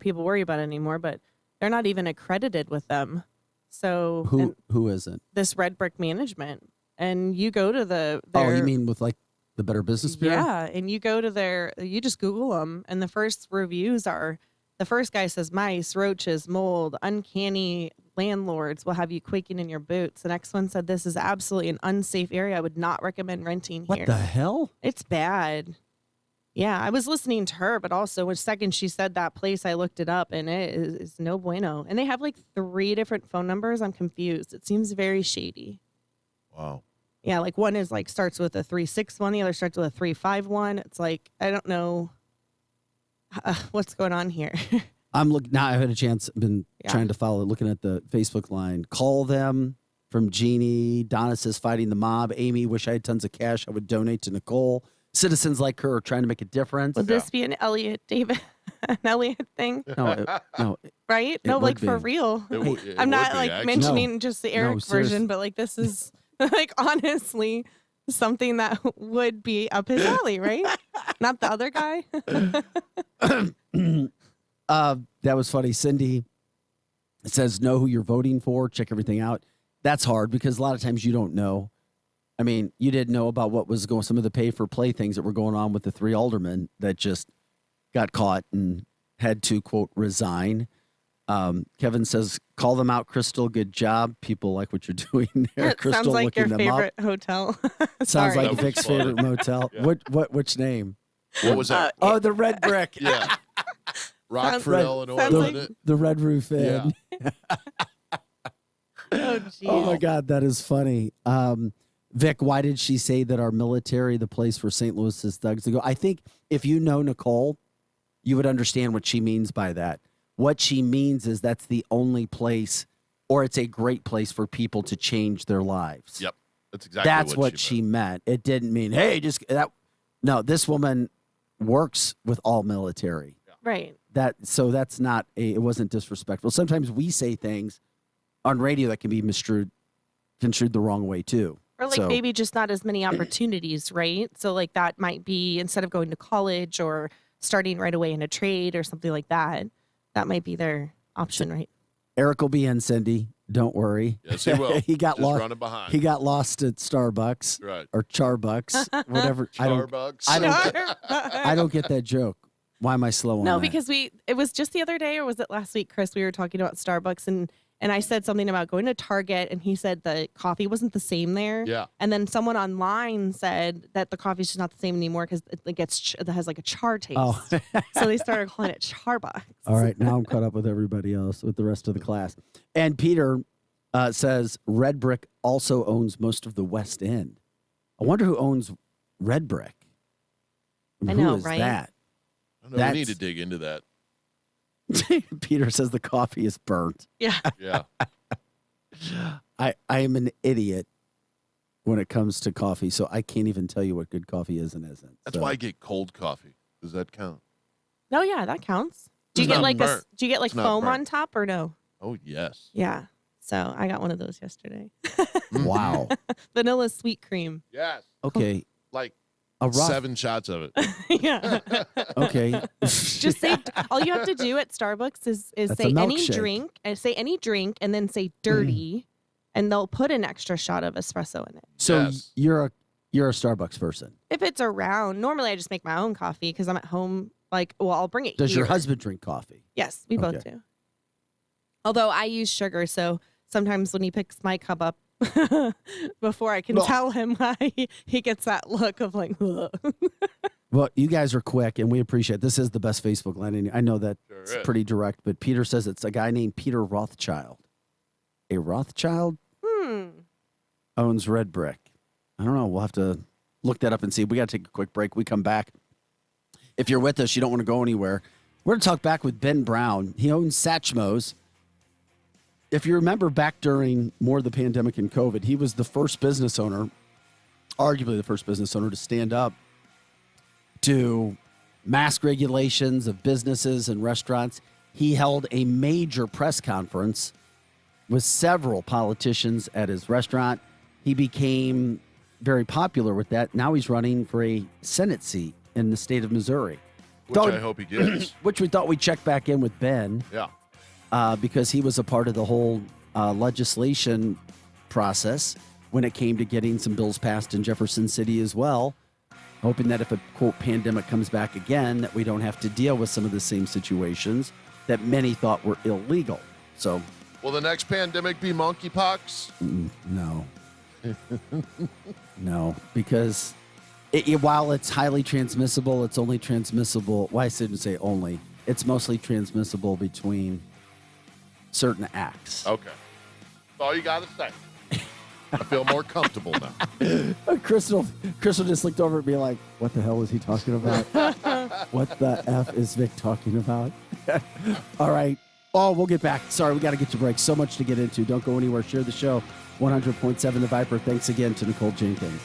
people worry about it anymore, but they're not even accredited with them. So who isn't? This red brick management. And you go to their, you mean with the Better Business Bureau? Yeah, and you go to you just Google them, and the first reviews are, the first guy says mice, roaches, mold, uncanny landlords will have you quaking in your boots. The next one said this is absolutely an unsafe area. I would not recommend renting here. What the hell? It's bad. Yeah, I was listening to her, but also the second she said that place, I looked it up, and it is no bueno. And they have 3 different phone numbers. I'm confused. It seems very shady. Wow. Yeah, one is starts with a 361, the other starts with a 351. It's I don't know what's going on here. I'm looking now. I had a chance. Been trying to follow it. Looking at the Facebook line. Call them from Jeannie. Donna says fighting the mob. Amy, wish I had tons of cash. I would donate to Nicole. Citizens like her are trying to make a difference. Would this be an Elliot David, an Elliot thing? No. Right? It No, would for be. real. It I'm not would be, actually. mentioning just the Eric seriously. version, but this is honestly, something that would be up his alley, right? Not the other guy. That was funny. Cindy says, know who you're voting for, check everything out. That's hard because a lot of times you don't know. I mean, you didn't know about what was going, some of the pay for play things that were going on with the 3 aldermen that just got caught and had to, quote, resign. Kevin says, call them out, Crystal. Good job. People like what you're doing there. It Crystal, sounds like looking your them favorite up. hotel. Sounds Sorry. like Vic's favorite motel. Yeah. Which name? What was that? Oh, the Red Brick. Yeah. Rockford, Sounds- Illinois, sounds wasn't like- it? The Red Roof Inn. Yeah. Oh, geez. Oh my God, that is funny. Vic, why did she say that our military, the place for St. Louis's thugs to go? I think if you know Nicole, you would understand what she means by that. What she means is that's the only place, or it's a great place for people to change their lives. Yep. That's exactly That's what she she meant. It didn't mean, hey, just that. No, this woman works with all military. Right. So that's not it wasn't disrespectful. Sometimes we say things on radio that can be construed the wrong way too. Or like maybe just not as many opportunities, right? So like that might be instead of going to college or starting right away in a trade or something like that, that might be their option, right? Eric will be in, Cindy. Don't worry. Yes, he will. He got Just lost. running behind. He got lost at Starbucks, Right. or Charbucks, whatever. Starbucks. I don't get that joke. Why am I slow on No, that? because it was just the other day, or was it last week, Chris? We were talking about Starbucks, and I said something about going to Target, and he said the coffee wasn't the same there. Yeah. And then someone online said that the coffee's just not the same anymore because it has like a char taste. Oh. So they started calling it Charbucks. All right, now I'm caught up with everybody else, with the rest of the class. And Peter says Red Brick also owns most of the West End. I wonder who owns Red Brick. I know, who is right? that? I don't know, we need to dig into that. Peter says the coffee is burnt. Yeah. Yeah. I am an idiot when it comes to coffee, so I can't even tell you what good coffee is and isn't. That's why I get cold coffee. Does that count? No, yeah, that counts. Do you It's get not like burnt. do you get like It's not foam on burnt. top or no? Oh, yes. Yeah. So I got one of those yesterday. Wow. Vanilla sweet cream. Yes. Okay. Like A rough- 7 shots of it. Yeah. Okay. Just say all you have to do at Starbucks is That's say a any milkshake. drink and say any drink and then say dirty and they'll put an extra shot of espresso in it. So you're a Starbucks person. If it's around, normally I just make my own coffee because I'm at home. Like, well, I'll bring it Does your here. husband drink coffee? Yes, we both do. Although I use sugar, so sometimes when he picks my cup up before I can tell him why he gets that look of like, ugh. Well, you guys are quick, and we appreciate it. This is the best Facebook line. And I know that it's is. pretty direct, but Peter says it's a guy named Peter Rothschild. A Rothschild owns Red Brick. I don't know. We'll have to look that up and see. We got to take a quick break. We come back. If you're with us, you don't want to go anywhere. We're going to talk back with Ben Brown. He owns Satchmo's. If you remember back during more of the pandemic and COVID, he was the first business owner, arguably the first business owner, to stand up to mask regulations of businesses and restaurants. He held a major press conference with several politicians at his restaurant. He became very popular with that. Now he's running for a Senate seat in the state of Missouri. Which I hope he gets. Which we thought we'd check back in with Ben. Yeah. Because he was a part of the whole legislation process when it came to getting some bills passed in Jefferson City as well, hoping that if a, quote, pandemic comes back again, that we don't have to deal with some of the same situations that many thought were illegal. So, Will the next pandemic be monkeypox? no. No, because while it's highly transmissible, it's only transmissible. Well, I shouldn't say only. It's mostly transmissible between certain acts. Okay. That's all you got to say. I feel more comfortable now. Crystal just looked over and be like, what the hell was he talking about? What the F is Vic talking about? All right. Oh, we'll get back. Sorry, we got to get to break. So much to get into. Don't go anywhere. Share the show. 100.7 The Viper. Thanks again to Nicole Jenkins.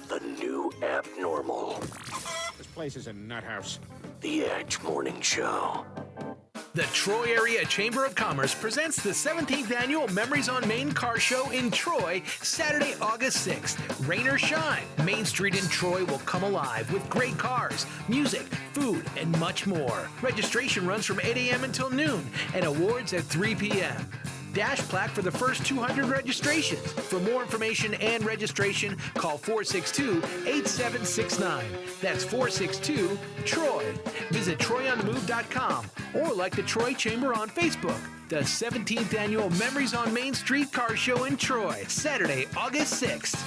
The new abnormal. place is a nut house. The Edge Morning Show. The Troy Area Chamber of Commerce presents the 17th Annual Memories on Main Car Show in Troy, Saturday, August 6th. Rain or shine, Main Street in Troy will come alive with great cars, music, food, and much more. Registration runs from 8 a.m. until noon and awards at 3 p.m. Dash plaque for the first 200 registrations. For more information and registration, call 462-8769. That's 462-TROY. Visit TroyOnTheMove.com or like the Troy Chamber on Facebook. The 17th Annual Memories on Main Street Car Show in Troy, Saturday, August 6th.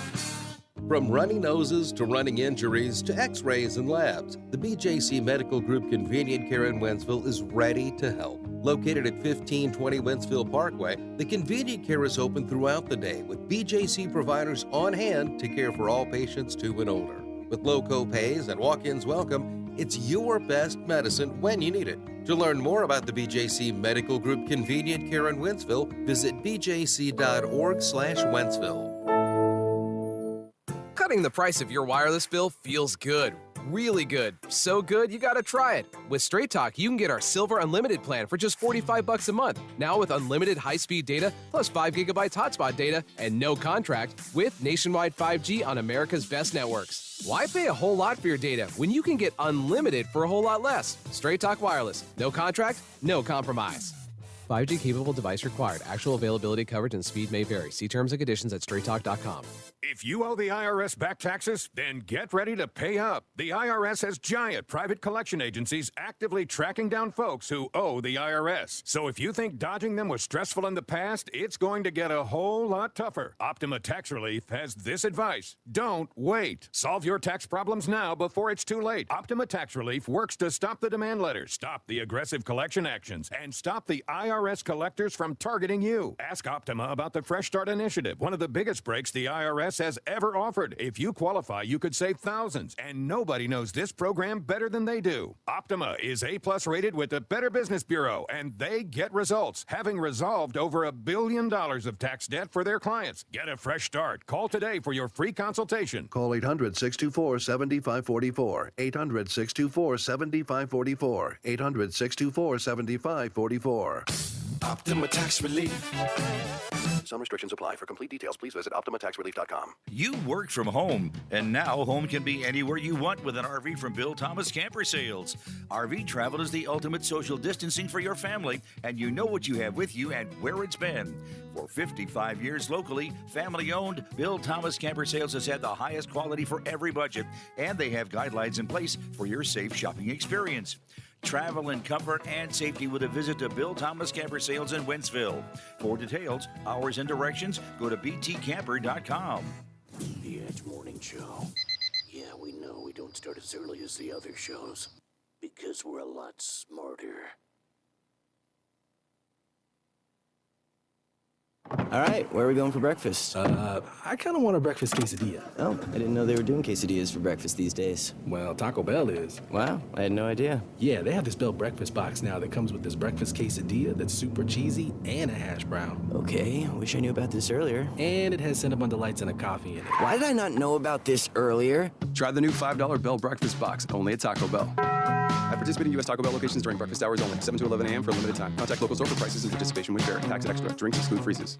From runny noses to running injuries to x-rays and labs, the BJC Medical Group Convenient Care in Wentzville is ready to help. Located at 1520 Wentzville Parkway, the Convenient Care is open throughout the day with BJC providers on hand to care for all patients 2 and older. With low co-pays and walk-ins welcome, it's your best medicine when you need it. To learn more about the BJC Medical Group Convenient Care in Wentzville, visit bjc.org/Wentzville. Cutting the price of your wireless bill feels good. Really good. So good, you gotta try it. With Straight Talk, you can get our Silver Unlimited plan for just $45 a month. Now with unlimited high-speed data, plus 5 gigabytes hotspot data, and no contract, with nationwide 5G on America's best networks. Why pay a whole lot for your data when you can get unlimited for a whole lot less? Straight Talk Wireless. No contract, no compromise. 5G capable device required. Actual availability, coverage, and speed may vary. See terms and conditions at straighttalk.com. If you owe the IRS back taxes, then get ready to pay up. The IRS has giant private collection agencies actively tracking down folks who owe the IRS. So if you think dodging them was stressful in the past, it's going to get a whole lot tougher. Optima Tax Relief has this advice. Don't wait. Solve your tax problems now before it's too late. Optima Tax Relief works to stop the demand letters, stop the aggressive collection actions, and stop the IRS collectors from targeting you. Ask Optima about the Fresh Start Initiative, one of the biggest breaks the IRS has ever offered. If you qualify, you could save thousands, and nobody knows this program better than they do. Optima is A+ rated with the Better Business Bureau, and they get results, having resolved over $1 billion of tax debt for their clients. Get a fresh start. Call today for your free consultation. Call 800-624-7544. 800-624-7544. 800-624-7544. Optima Tax Relief. Some restrictions apply. For complete details, please visit OptimaTaxRelief.com. You work from home, and now home can be anywhere you want with an RV from Bill Thomas Camper Sales. RV travel is the ultimate social distancing for your family, and you know what you have with you and where it's been. For 55 years locally, family-owned, Bill Thomas Camper Sales has had the highest quality for every budget, and they have guidelines in place for your safe shopping experience. Travel in comfort and safety with a visit to Bill Thomas Camper Sales in Wentzville. For details, hours, and directions, go to btcamper.com. The Edge Morning Show. Yeah, we know we don't start as early as the other shows because we're a lot smarter. All right, where are we going for breakfast? I kind of want a breakfast quesadilla. Oh, I didn't know they were doing quesadillas for breakfast these days. Well, Taco Bell is. Wow, I had no idea. Yeah, they have this Bell breakfast box now that comes with this breakfast quesadilla that's super cheesy and a hash brown. Okay, wish I knew about this earlier. And it has Cinnabon Delights and a coffee in it. Why did I not know about this earlier? Try the new $5 Bell breakfast box, only at Taco Bell. At participating U.S. Taco Bell locations during breakfast hours only, 7 to 11 a.m. for a limited time. Contact local store for prices and participation when fair. Tax extra. Drinks exclude freezes.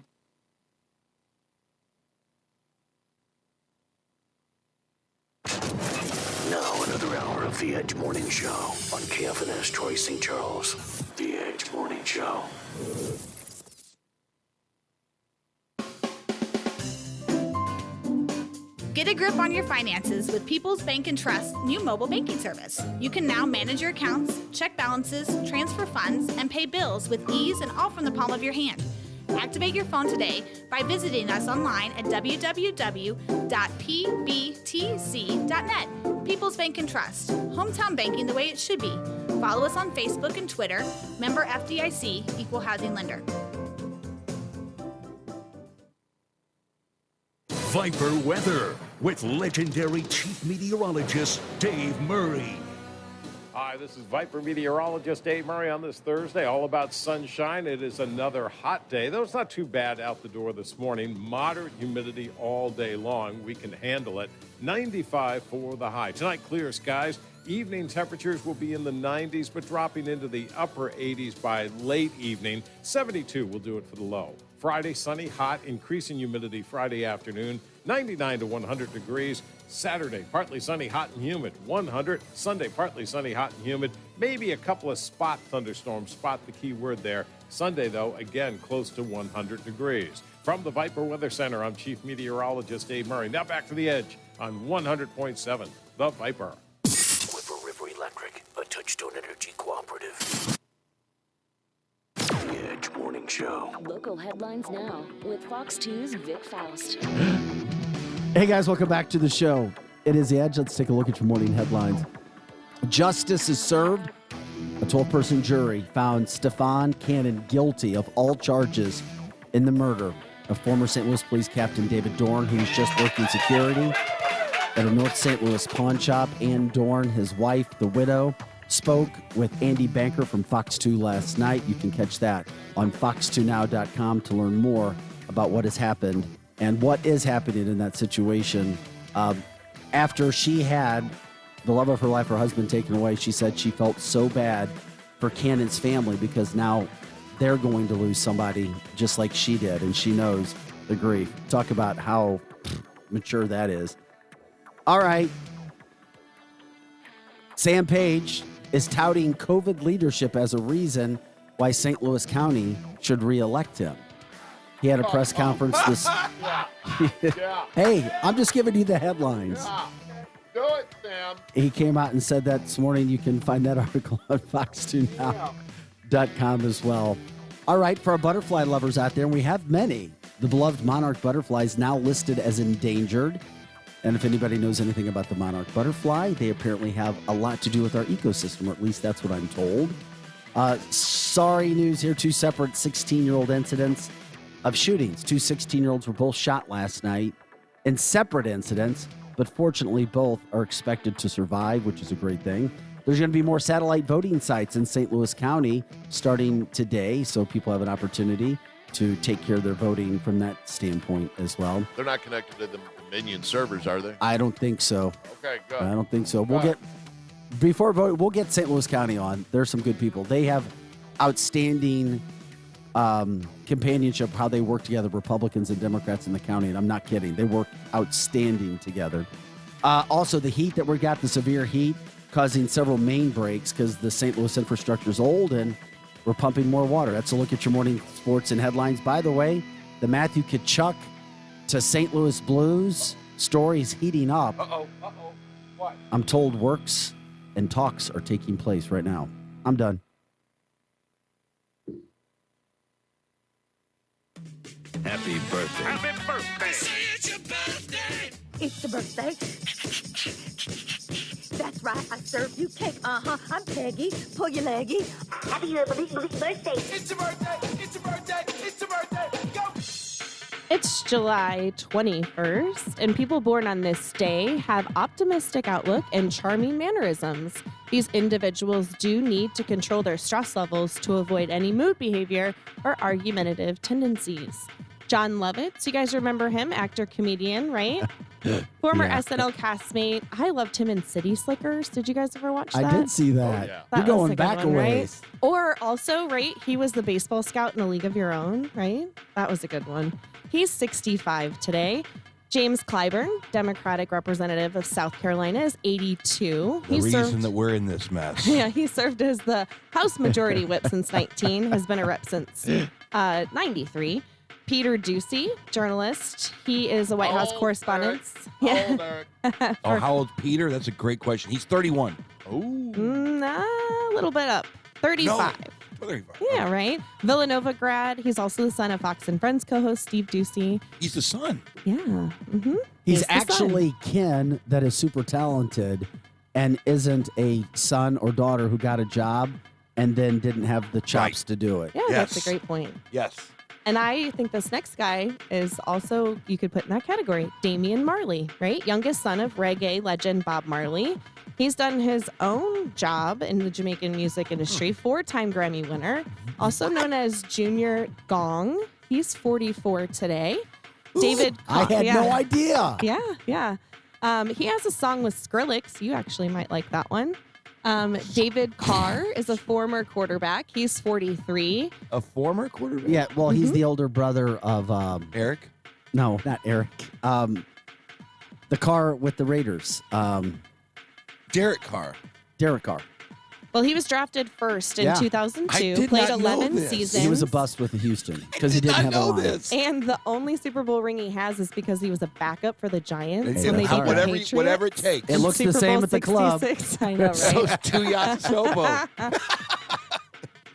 Now another hour of The Edge Morning Show on KFNS Troy St. Charles. The Edge Morning Show. Get a grip on your finances with People's Bank and Trust's new mobile banking service. You can now manage your accounts, check balances, transfer funds, and pay bills with ease and all from the palm of your hand. Activate your phone today by visiting us online at www.pbtc.net. People's Bank and Trust. Hometown banking the way it should be. Follow us on Facebook and Twitter. Member FDIC, Equal Housing Lender. Viper Weather with legendary chief meteorologist Dave Murray. Hi, this is Viper meteorologist Dave Murray on this Thursday. All about sunshine. It is another hot day, though it's not too bad out the door this morning. Moderate humidity all day long. We can handle it. 95 for the high. Tonight, clear skies. Evening temperatures will be in the 90s, but dropping into the upper 80s by late evening. 72 will do it for the low. Friday, sunny, hot, increasing humidity Friday afternoon, 99 to 100 degrees. Saturday, partly sunny, hot and humid, 100. Sunday, partly sunny, hot and humid. Maybe a couple of spot thunderstorms, spot the key word there. Sunday, though, again, close to 100 degrees. From the Viper Weather Center, I'm Chief Meteorologist Dave Murray. Now back to the Edge on 100.7, The Viper. River Electric, a Touchstone Energy cooperative. The Edge Morning Show. Local headlines now with Fox 2's Vic Faust. Hey guys, welcome back to the show. It is The Edge. Let's take a look at your morning headlines. Justice is served. A 12-person jury found Stefan Cannon guilty of all charges in the murder of former St. Louis Police Captain David Dorn, who was just working security at a North St. Louis pawn shop. Ann Dorn, his wife, the widow, spoke with Andy Banker from Fox 2 last night. You can catch that on fox2now.com to learn more about what has happened and what is happening in that situation. After she had the love of her life, her husband, taken away, she said she felt so bad for Cannon's family because now they're going to lose somebody just like she did, and she knows the grief. Talk about how mature that is. All right. Sam Page is touting COVID leadership as a reason why St. Louis County should reelect him. He had a press conference this... Hey, I'm just giving you the headlines. Yeah. Do it, Sam. He came out and said that this morning. You can find that article on fox2now.com as well. All right, for our butterfly lovers out there, and we have many, the beloved monarch butterfly is now listed as endangered. And if anybody knows anything about the monarch butterfly, they apparently have a lot to do with our ecosystem, or at least that's what I'm told. Sorry news here, 2 separate 16-year-old incidents of shootings. 2 16-year-olds were both shot last night in separate incidents, but fortunately both are expected to survive, which is a great thing. There's going to be more satellite voting sites in St. Louis County starting today, so people have an opportunity to take care of their voting from that standpoint as well. They're not connected to the Dominion servers, are they? I don't think so. Okay, good. I don't think so. We'll get before vote. We'll get St. Louis County on. There's some good people. They have outstanding companionship, how they work together, Republicans and Democrats in the county, and I'm not kidding. They work outstanding together. Also, the heat that we got, the severe heat, causing several main breaks because the St. Louis infrastructure is old and we're pumping more water. That's a look at your morning sports and headlines. By the way, the Matthew Tkachuk to St. Louis Blues story is heating up. What? I'm told works and talks are taking place right now. I'm done. Happy birthday. Happy birthday. It's your birthday. It's your birthday. That's right, I served you cake. I'm Peggy. Pull your leggy. Happy birthday. It's your birthday. It's your birthday. It's your birthday. Go. It's July 21st, and people born on this day have optimistic outlook and charming mannerisms. These individuals do need to control their stress levels to avoid any mood behavior or argumentative tendencies. John Lovitz, you guys remember him, actor, comedian, right? Former SNL castmate. I loved him in City Slickers. Did you guys ever watch that? I did see that. Oh, yeah. That You're was going a good back a one, ways. right? Or also, right, he was the baseball scout in A League of Your Own, right? That was a good one. He's 65 today. James Clyburn, Democratic representative of South Carolina, is 82. The reason that we're in this mess. Yeah, he served as the House Majority Whip since 19, has been a rep since 93. Peter Ducey, journalist. He is a White House correspondent. Oh, how old's Peter? That's a great question. He's 31. A little bit up. 35. No, 35. Yeah, right. Villanova grad. He's also the son of Fox and Friends co-host Steve Ducey. He's the son. Yeah. Mm-hmm. He's actually kin that is super talented and isn't a son or daughter who got a job and then didn't have the chops to do it. Yeah, that's a great point. Yes. And I think this next guy is also, you could put in that category, Damian Marley, right? Youngest son of reggae legend Bob Marley. He's done his own job in the Jamaican music industry, 4-time Grammy winner, also known as Junior Gong. He's 44 today. David, I had no idea. Yeah. He has a song with Skrillex. You actually might like that one. David Carr is a former quarterback. He's 43. A former quarterback? Yeah, well, he's the older brother of Eric? No, not Eric. The Carr with the Raiders. Derek Carr. Derek Carr. Well, he was drafted first in Yeah. 2002. Played 11 seasons. He was a bust with Houston because he didn't have a line. And the only Super Bowl ring he has is because he was a backup for the Giants Hey, when they beat the whatever, Patriots. whatever it takes. It looks the Super same Bowl at the club. 66. I know, So right? it's 2 yachts Sobo.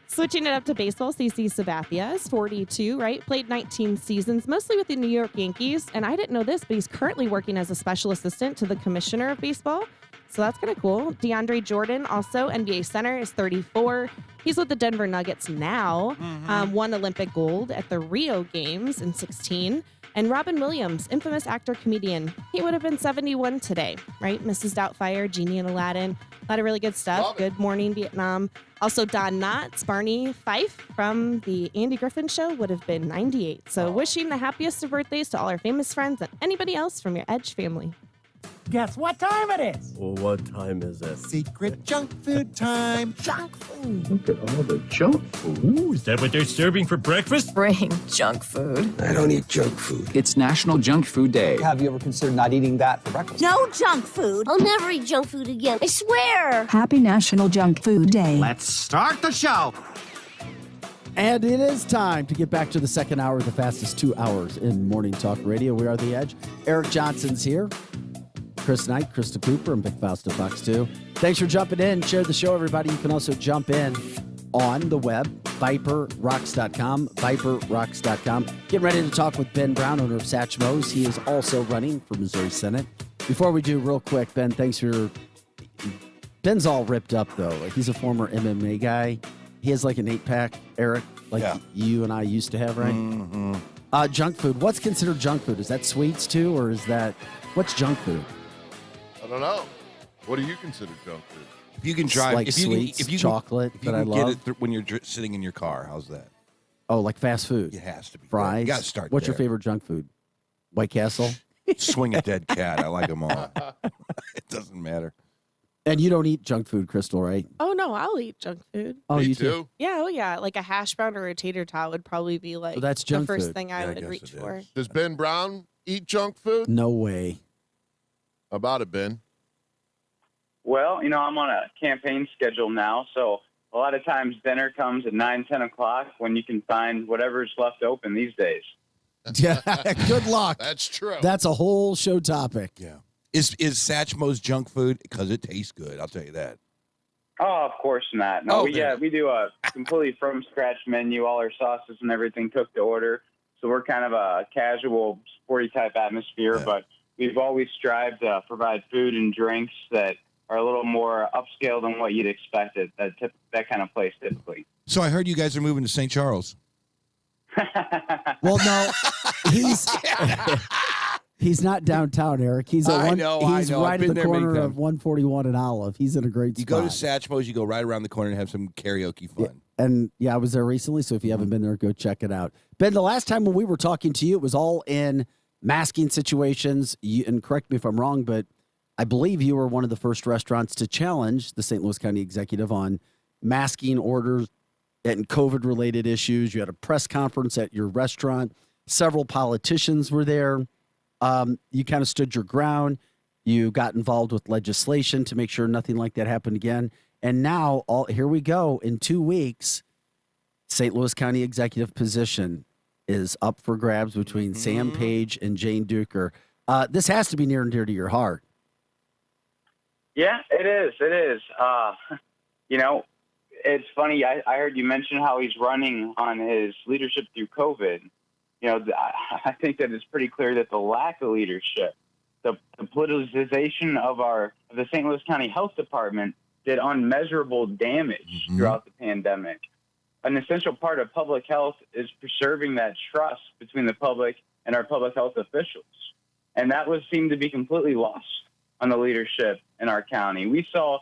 Switching it up to baseball, CC Sabathia is 42, right? Played 19 seasons, mostly with the New York Yankees. And I didn't know this, but he's currently working as a special assistant to the commissioner of baseball. So that's kind of cool. DeAndre Jordan, also NBA center, is 34. He's with the Denver Nuggets now. Won Olympic gold at the Rio Games in 16. And Robin Williams, infamous actor, comedian. He would have been 71 today, right? Mrs. Doubtfire, Genie and Aladdin. A lot of really good stuff. Good Morning Vietnam. Also, Don Knotts, Barney Fife from the Andy Griffin Show would have been 98. So wishing the happiest of birthdays to all our famous friends and anybody else from your Edge family. Guess what time it is? Well, what time is it? Secret junk food time. Junk food. Look at all the junk food. Ooh, is that what they're serving for breakfast? Bring junk food. I don't eat junk food. It's National Junk Food Day. Have you ever considered not eating that for breakfast? No junk food. I'll never eat junk food again. I swear. Happy National Junk Food Day. Let's start the show. And it is time to get back to the second hour of the fastest 2 hours in Morning Talk Radio. We are The Edge. Eric Johnson's here. Chris Knight, Krista Cooper, and Big Faust at Fox 2. Thanks for jumping in. Share the show, everybody. You can also jump in on the web, ViperRocks.com, ViperRocks.com. Getting ready to talk with Ben Brown, owner of Satchmo's. He is also running for Missouri Senate. Before we do, real quick, Ben, thanks for... Ben's all ripped up, though. He's a former MMA guy. He has like an 8-pack, Eric, like you and I used to have, right? Mm-hmm. Junk food. What's considered junk food? Is that sweets, too, or is that... What's junk food? I don't know. What do you consider junk food? If you can drive, like if you sweets, can, if you chocolate can, if you that I can love. get it when you're sitting in your car, how's that? Oh, like fast food. It has to be. Fries. You got to start. What's your there. favorite junk food? White Castle. Swing a dead cat. I like them all. It doesn't matter. And you don't eat junk food, Crystal, right? Oh, no, I'll eat junk food. Oh, you too? Yeah, oh, yeah. Like a hash brown or a tater tot would probably be like So that's the junk first food. thing I would reach for. Does Ben Brown eat junk food? No way. How about it, Ben? Well, I'm on a campaign schedule now, so a lot of times dinner comes at 9, 10 o'clock when you can find whatever's left open these days. Yeah, good luck. That's true. That's a whole show topic. Yeah. Is Satchmo's junk food? Because it tastes good. I'll tell you that. Oh, of course not. No, Oh, we do a completely from scratch menu, all our sauces and everything cooked to order. So we're kind of a casual, sporty type atmosphere, but we've always strived to provide food and drinks that are a little more upscale than what you'd expect at that kind of place typically. So I heard you guys are moving to St. Charles. Well, no, he's not downtown, Eric. He's at I know. He's I've right been at the there many corner times. of 141 and Olive. He's in a great You spot. go to Satchmo's, you go right around the corner and have some karaoke fun. And yeah, I was there recently, so if you haven't been there, go check it out. Ben, the last time when we were talking to you, it was all in masking situations. And correct me if I'm wrong, but I believe you were one of the first restaurants to challenge the St. Louis County executive on masking orders and COVID-related issues. You had a press conference at your restaurant. Several politicians were there. You kind of stood your ground. You got involved with legislation to make sure nothing like that happened again. And now, here we go. In 2 weeks, St. Louis County executive position is up for grabs between Sam Page and Jane Duker. This has to be near and dear to your heart. Yeah, it is. It is. It's funny. I heard you mention how he's running on his leadership through COVID. I think that it's pretty clear that the lack of leadership, the politicization of the St. Louis County Health Department did unmeasurable damage throughout the pandemic. An essential part of public health is preserving that trust between the public and our public health officials. And that seemed to be completely lost on the leadership in our county. We saw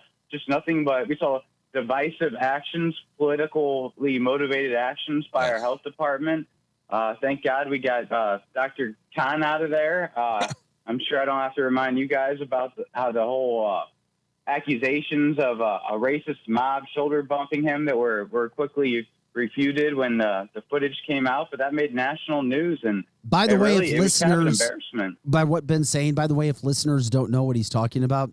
divisive actions, politically motivated actions by our health department. Thank God we got Dr. Khan out of there. I'm sure I don't have to remind you guys about how the whole accusations of a racist mob shoulder bumping him that were quickly refuted when the footage came out, but that made national news. And by the way, really, if it was kind of an listeners, embarrassment. by what Ben's saying, by the way, if listeners don't know what he's talking about,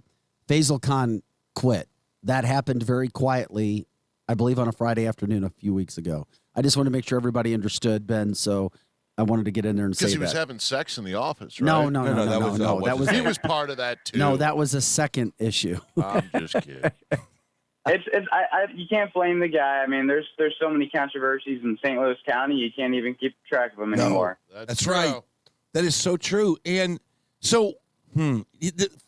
Faisal Khan quit. That happened very quietly, I believe, on a Friday afternoon a few weeks ago. I just want to make sure everybody understood, Ben, so I wanted to get in there and say that. Because he was having sex in the office, right? No. That was he was part of that, too. No, that was a second issue. I'm just kidding. You can't blame the guy. I mean, there's so many controversies in St. Louis County, you can't even keep track of them anymore. That's right. That is so true. And so,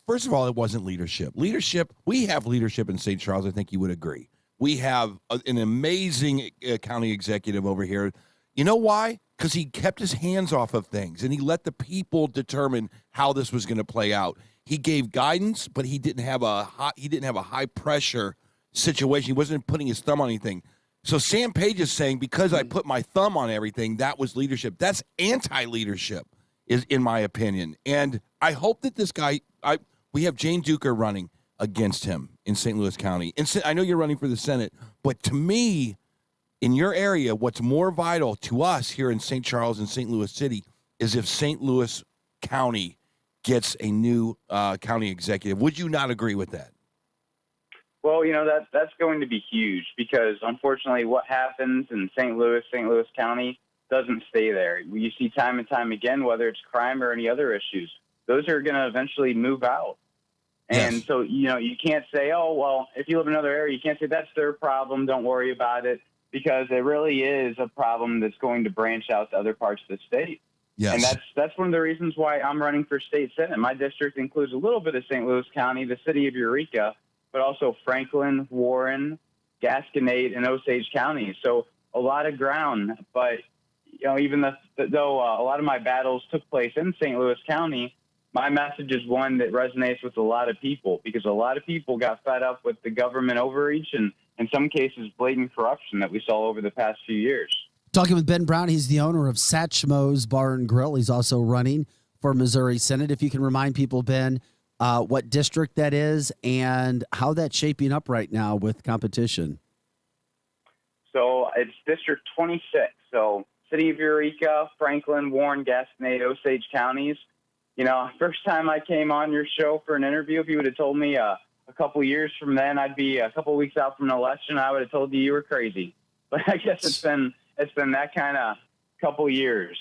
first of all, it wasn't leadership. We have leadership in St. Charles. I think you would agree. We have an amazing county executive over here. You know why? Because he kept his hands off of things, and he let the people determine how this was going to play out. He gave guidance, but he didn't have a high pressure situation. He wasn't putting his thumb on anything. So Sam Page is saying, because I put my thumb on everything, that was leadership. That's anti-leadership, is in my opinion. And I hope that this guy, we have Jane Duker running against him in St. Louis County. And I know you're running for the Senate, but to me, in your area, what's more vital to us here in St. Charles and St. Louis City is if St. Louis County gets a new county executive. Would you not agree with that? Well, that's going to be huge because, unfortunately, what happens in St. Louis County doesn't stay there. You see time and time again, whether it's crime or any other issues, those are going to eventually move out. Yes. And so, you can't say, oh, well, if you live in another area, you can't say that's their problem, don't worry about it, because it really is a problem that's going to branch out to other parts of the state. Yes. And that's one of the reasons why I'm running for state senate. My district includes a little bit of St. Louis County, the city of Eureka, but also Franklin, Warren, Gasconade, and Osage counties. So a lot of ground. But, even though a lot of my battles took place in St. Louis County, my message is one that resonates with a lot of people because a lot of people got fed up with the government overreach and, in some cases, blatant corruption that we saw over the past few years. Talking with Ben Brown, he's the owner of Satchmo's Bar and Grill. He's also running for Missouri Senate. If you can remind people, Ben, what district that is and how that's shaping up right now with competition. So it's District 26. So City of Eureka, Franklin, Warren, Gasconade, Osage counties. First time I came on your show for an interview, if you would have told me a couple years from then, I'd be a couple weeks out from an election, I would have told you were crazy. But I guess it's been that kind of couple years.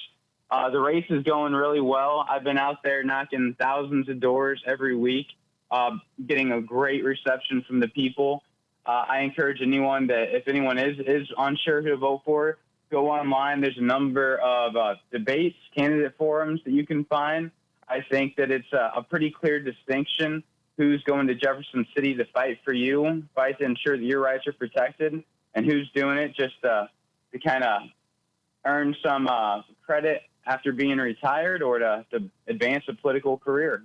The race is going really well. I've been out there knocking thousands of doors every week, getting a great reception from the people. I encourage anyone that if anyone is unsure who to vote for, go online. There's a number of debates, candidate forums that you can find. I think that it's a pretty clear distinction who's going to Jefferson City to fight for you, fight to ensure that your rights are protected, and who's doing it just to kind of earn some credit after being retired or to advance a political career.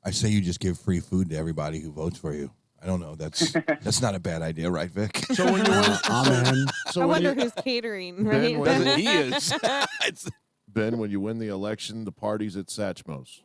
I say you just give free food to everybody who votes for you. I don't know. That's not a bad idea, right, Vic? So when you win, I wonder who's catering, right? He is. Ben, when you win the election, the party's at Satchmo's.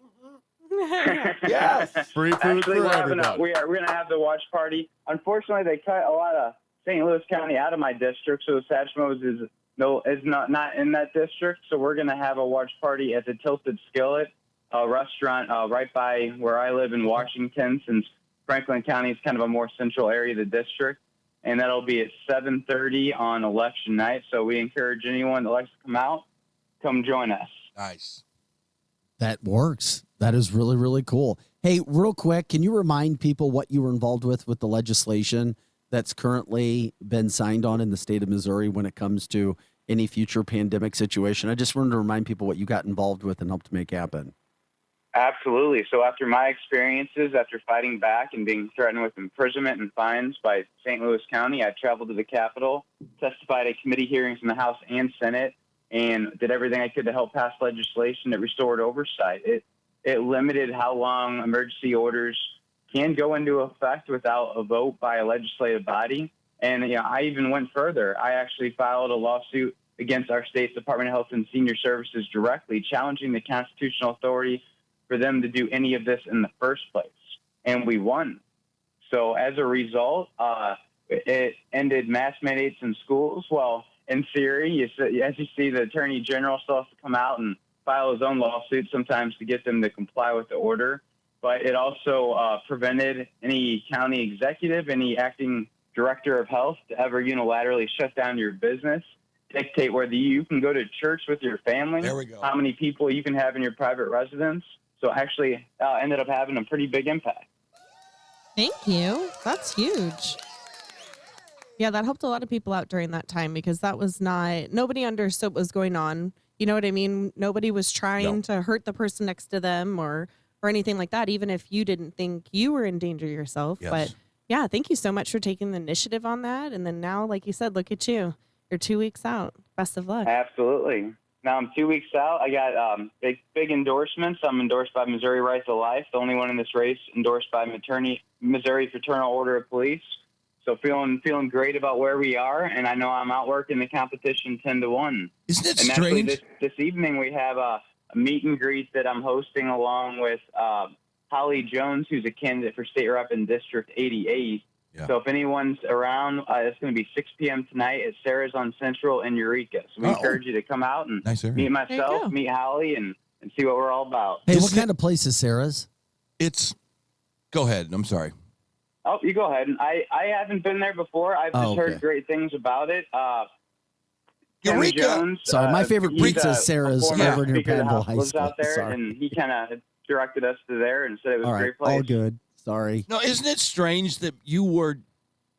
Yes. Free food Actually, for we're everybody. going to have the watch party. Unfortunately, they cut a lot of St. Louis County out of my district, so Satchmo's is not in that district. So we're going to have a watch party at the Tilted Skillet, a restaurant right by where I live in Washington, since Franklin County is kind of a more central area of the district. And that'll be at 7:30 on election night. So we encourage anyone that likes to come out, come join us. Nice. That works. That is really, really cool. Hey, real quick, can you remind people what you were involved with the legislation that's currently been signed on in the state of Missouri when it comes to any future pandemic situation? I just wanted to remind people what you got involved with and helped make happen. Absolutely. So after my experiences, after fighting back and being threatened with imprisonment and fines by St. Louis County, I traveled to the Capitol, testified at committee hearings in the House and Senate, and did everything I could to help pass legislation that restored oversight. It limited how long emergency orders can go into effect without a vote by a legislative body. And I even went further. I actually filed a lawsuit against our state's Department of Health and Senior Services directly, challenging the constitutional authority for them to do any of this in the first place. And we won. So as a result, it ended mask mandates in schools. Well, in theory, as you see, the Attorney General still has to come out and file his own lawsuit sometimes to get them to comply with the order. But it also prevented any county executive, any acting director of health to ever unilaterally shut down your business, dictate whether you can go to church with your family, There we go. how many people you can have in your private residence. So actually ended up having a pretty big impact. Thank you. That's huge. Yeah, that helped a lot of people out during that time because that was nobody understood what was going on. You know what I mean? Nobody was trying to hurt the person next to them or anything like that, even if you didn't think you were in danger yourself. Yes. But yeah, thank you so much for taking the initiative on that. And then now, like you said, look at you. You're 2 weeks out. Best of luck. Absolutely. Now I'm 2 weeks out. I got big endorsements. I'm endorsed by Missouri Right to Life, the only one in this race endorsed by Missouri Fraternal Order of Police. So feeling great about where we are, and I know I'm outworking the competition 10-1. Isn't it and strange? Actually, this evening we have a meet and greet that I'm hosting along with Holly Jones, who's a candidate for state rep in District 88. Yeah. So if anyone's around, it's going to be 6 p.m. tonight at Sarah's on Central in Eureka. So we encourage you to come out and meet myself, meet Holly, and see what we're all about. Hey, what kind of place is Sarah's? Go ahead. I'm sorry. Oh, you go ahead. I haven't been there before. I've just heard great things about it. Eureka! Jones, Sorry, my favorite pizza is Sarah's over near Panville High lives School. out there, Sorry. and he kind of directed us to there and said it was All a right, great place. all good. Sorry. No, isn't it strange that you were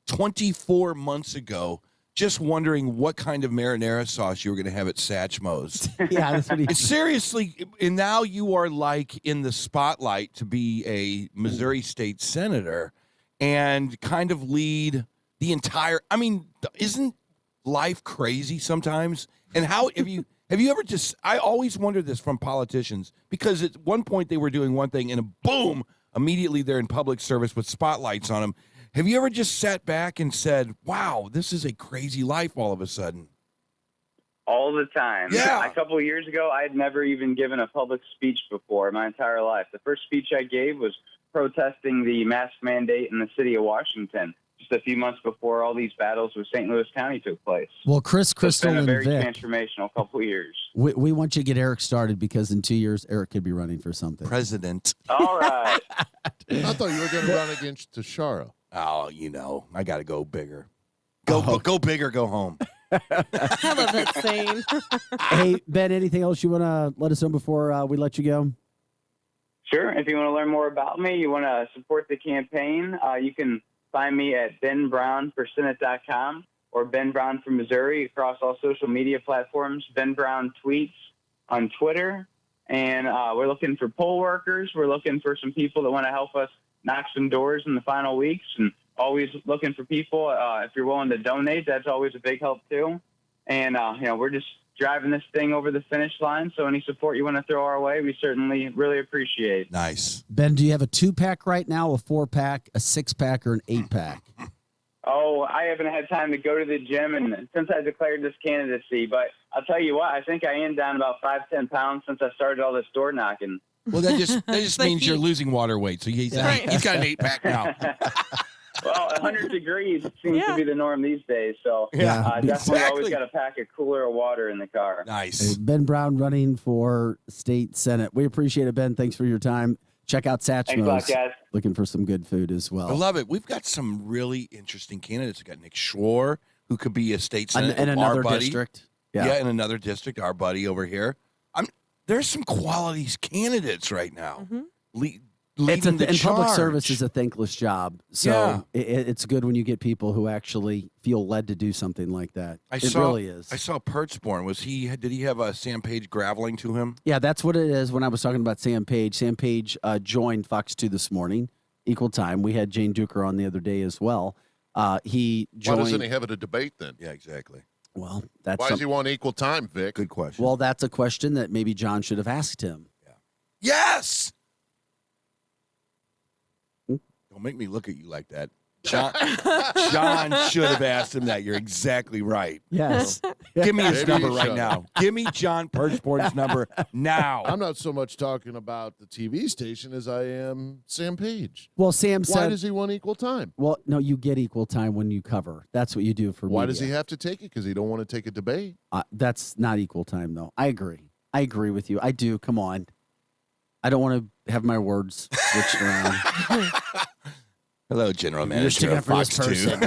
24 months ago just wondering what kind of marinara sauce you were going to have at Satchmo's? Yeah, that's what he And seriously, and now you are like in the spotlight to be a Missouri state senator and kind of lead the entire. I mean, isn't life crazy sometimes? And how have you ever just? I always wonder this from politicians because at one point they were doing one thing and boom, immediately they're in public service with spotlights on them. Have you ever just sat back and said, "Wow, this is a crazy life all of a sudden"? All the time. Yeah. A couple of years ago, I had never even given a public speech before in my entire life. The first speech I gave was protesting the mask mandate in the city of Washington just a few months before all these battles with St. Louis County took place. Well, Chris, So it's Crystal, been a and very Vic, transformational couple of years. we want you to get Eric started because in 2 years, Eric could be running for something. President. All right. I thought you were going to run against Tashara. Oh, I got to go bigger. Go big or go home. I love that saying. Hey, Ben, anything else you want to let us know before we let you go? Sure. If you want to learn more about me, you want to support the campaign, you can find me at benbrownforsenate.com or Ben Brown from Missouri across all social media platforms. Ben Brown tweets on Twitter. And we're looking for poll workers. We're looking for some people that want to help us knock some doors in the final weeks, and always looking for people. If you're willing to donate, that's always a big help too. And we're just driving this thing over the finish line. So any support you want to throw our way, we certainly really appreciate. Nice. Ben, do you have a 2-pack right now, a 4-pack, a 6-pack, or an 8-pack? Oh, I haven't had time to go to the gym and since I declared this candidacy, but I'll tell you what, I think I am down about 5-10 pounds since I started all this door knocking. Well, that just means you're losing water weight. So he's got an 8-pack now. Well, 100 degrees seems to be the norm these days. So definitely exactly. always got to pack a cooler of water in the car. Nice. Ben Brown running for state senate. We appreciate it, Ben. Thanks for your time. Check out Thanks a Satchmo's. lot, guys. Looking for some good food as well. I love it. We've got some really interesting candidates. We've got Nick Schwar, who could be a state senator. In another our buddy. district. Yeah, in another district, our buddy over here. There's some quality candidates right now. Leading the and public charge. service is a thankless job. So it's good when you get people who actually feel led to do something like that. It really is. I saw Pertzborn. Did he have a Sam Page graveling to him? Yeah, that's what it is. When I was talking about Sam Page joined Fox 2 this morning, equal time. We had Jane Duker on the other day as well. He joined. Why doesn't he have a debate then? Yeah, exactly. Well, that's why does he want equal time, Vic? Good question. Well, that's a question that maybe John should have asked him. Yeah. Yes. Don't make me look at you like that. John should have asked him that. You're exactly right. Yes. Give me his Maybe number you right should. now. Give me John Perchborn's number now. I'm not so much talking about the TV station as I am Sam Page. Well, Sam Why said. does he want equal time? Well, no, you get equal time when you cover. That's what you do for. Why media. does he have to take it? Because he don't want to take a debate. That's not equal time, though. I agree. I agree with you. I do. Come on. I don't want to have my words switched around. Hello, General You're Manager sticking of up for this Fox 2. person.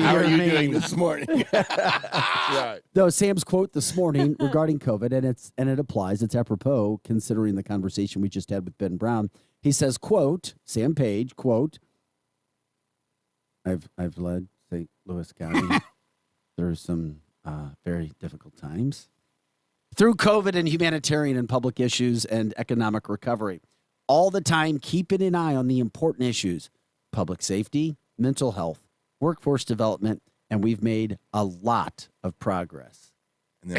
How are you doing this morning? Right. Though Sam's quote this morning regarding COVID, and it applies. It's apropos considering the conversation we just had with Ben Brown. He says, "Quote Sam Page, quote I've led St. Louis County through some very difficult times through COVID and humanitarian and public issues and economic recovery. All the time, keeping an eye on the important issues: public safety, mental health, workforce development, and we've made a lot of progress." And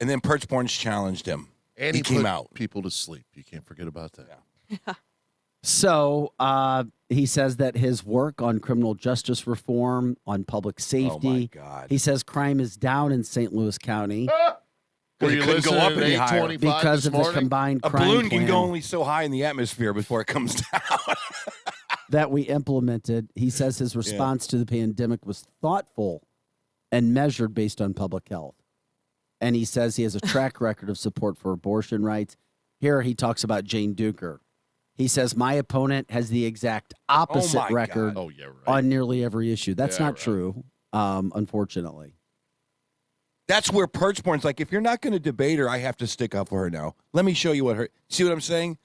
then Perchborn's challenged him. And he came put out. people to sleep. You can't forget about that. Yeah. So he says that his work on criminal justice reform, on public safety, God. he says crime is down in St. Louis County Were you couldn't go listening up at any higher 8:25 because this of the morning? combined A crime balloon can plan go only so high in the atmosphere before it comes down. that we implemented. He says his response to the pandemic was thoughtful and measured based on public health. And he says he has a track record of support for abortion rights. Here he talks about Jane Duker. He says, my opponent has the exact opposite my record Oh, yeah, right. on nearly every issue. That's Yeah, not right. true, unfortunately. That's where Perchborn's like, if you're not going to debate her, I have to stick up for her now. Let me show you what her. See what I'm saying?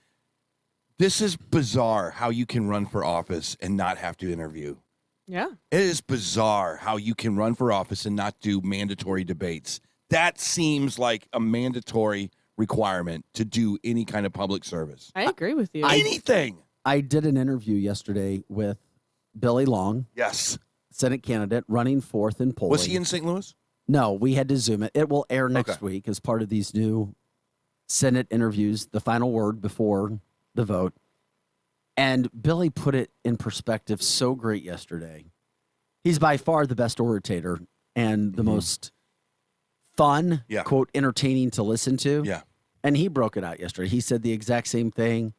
This is bizarre how you can run for office and not have to interview. Yeah. It is bizarre how you can run for office and not do mandatory debates. That seems like a mandatory requirement to do any kind of public service. I agree with you. Anything. I did an interview yesterday with Billy Long, Yes. Senate candidate, running fourth in polling. Was he in St. Louis? No, we had to Zoom it. It will air next Okay. week as part of these new Senate interviews, the final word before the vote. And Billy put it in perspective so great yesterday. He's by far the best orator and the most fun, Yeah. quote, entertaining to listen to. Yeah. And he broke it out yesterday. He said the exact same thing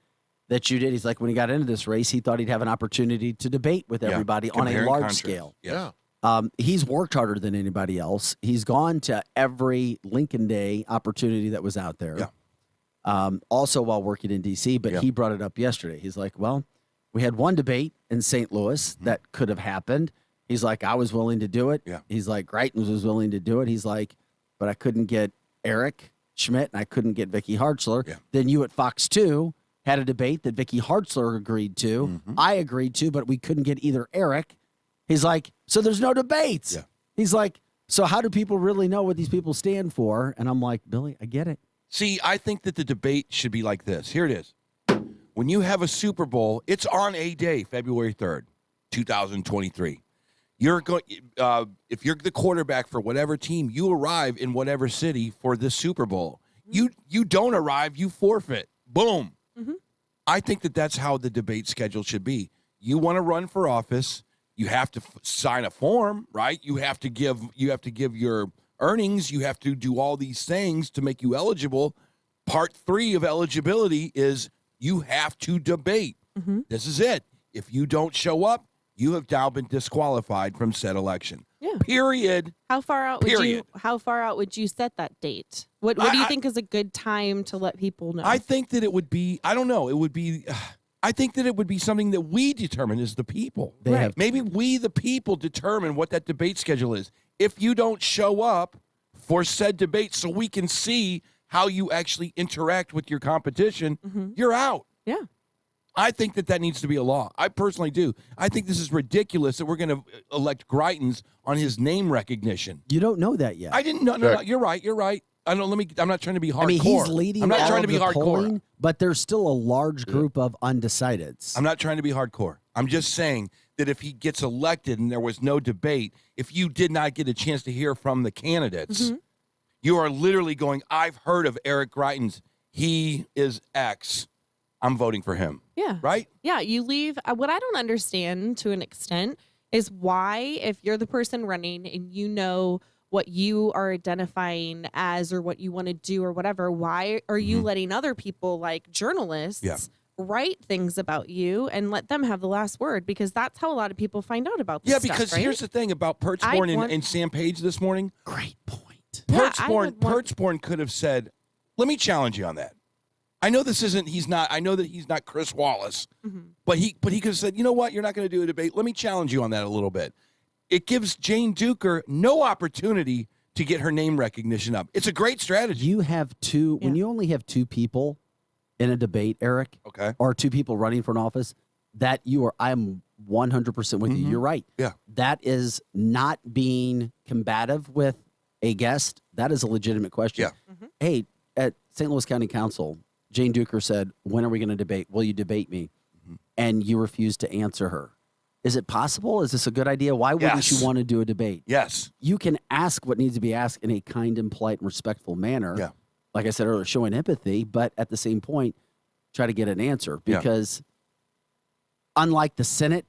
that you did. He's like, when he got into this race, he thought he'd have an opportunity to debate with Yeah. everybody on Compare a and large contrast. scale. Yes. He's worked harder than anybody else. He's gone to every Lincoln Day opportunity that was out there. Yeah. Also while working in D.C., but Yeah. he brought it up yesterday. He's like, well, we had one debate in St. Louis that could have happened. He's like, I was willing to do it. Yeah. He's like, Greitens was willing to do it. He's like, but I couldn't get Eric Schmidt and I couldn't get Vicky Hartzler. Yeah. Then you at Fox 2 had a debate that Vicky Hartzler agreed to. I agreed to, but we couldn't get either Eric. He's like, so there's no debates. Yeah. He's like, so how do people really know what these people stand for? And I'm like, Billy, I get it. See, I think that the debate should be like this. Here it is. When you have a Super Bowl, it's on a day, February 3rd, 2023. You're going if you're the quarterback for whatever team, you arrive in whatever city for this Super Bowl. You don't arrive, you forfeit. Boom. I think that that's how the debate schedule should be. You want to run for office, you have to sign a form, right? You have to give your earnings, you have to do all these things to make you eligible. Part 3 of eligibility is you have to debate. This is it. If you don't show up, you have now been disqualified from said election. Yeah. Period. How far out would you set that date? What do you think is a good time to let people know? I think that it would be, I don't know, I think that it would be something that we determine as the people. Maybe we, the people, determine what that debate schedule is. If you don't show up for said debate so we can see how you actually interact with your competition, you're out. Yeah. I think that needs to be a law. I personally do. I think this is ridiculous that we're going to elect Greitens on his name recognition. You don't know that yet. I didn't know. No, you're right. You're right. I'm not trying to be hardcore. I mean, he's leading. I'm not all trying to of be the hardcore. polling, but there's still a large group of undecideds. I'm not trying to be hardcore. I'm just saying that if he gets elected and there was no debate, if you did not get a chance to hear from the candidates, you are literally going, I've heard of Eric Greitens. He is X. I'm voting for him. Yeah. Right? Yeah. You leave. What I don't understand to an extent is why, if you're the person running and you know what you are identifying as or what you want to do or whatever, why are you letting other people like journalists write things about you and let them have the last word? Because that's how a lot of people find out about this stuff, because right? here's the thing about Perchborn and Sam Page this morning. Great point. Perchborn could have said, let me challenge you on that. I know this isn't, I know that he's not Chris Wallace, but he could have said, you know what, you're not going to do a debate. Let me challenge you on that a little bit. It gives Jane Duker no opportunity to get her name recognition up. It's a great strategy. You have when you only have two people in a debate, Eric, or two people running for an office, I'm 100% with you. You're right. Yeah. That is not being combative with a guest. That is a legitimate question. Yeah. Hey, at St. Louis County Council, Jane Duker said, when are we going to debate? Will you debate me? And you refused to answer her. Is it possible? Is this a good idea? Why wouldn't you want to do a debate? Yes. You can ask what needs to be asked in a kind and polite and respectful manner. Yeah. Like I said earlier, showing empathy, but at the same point, try to get an answer. Because unlike the Senate,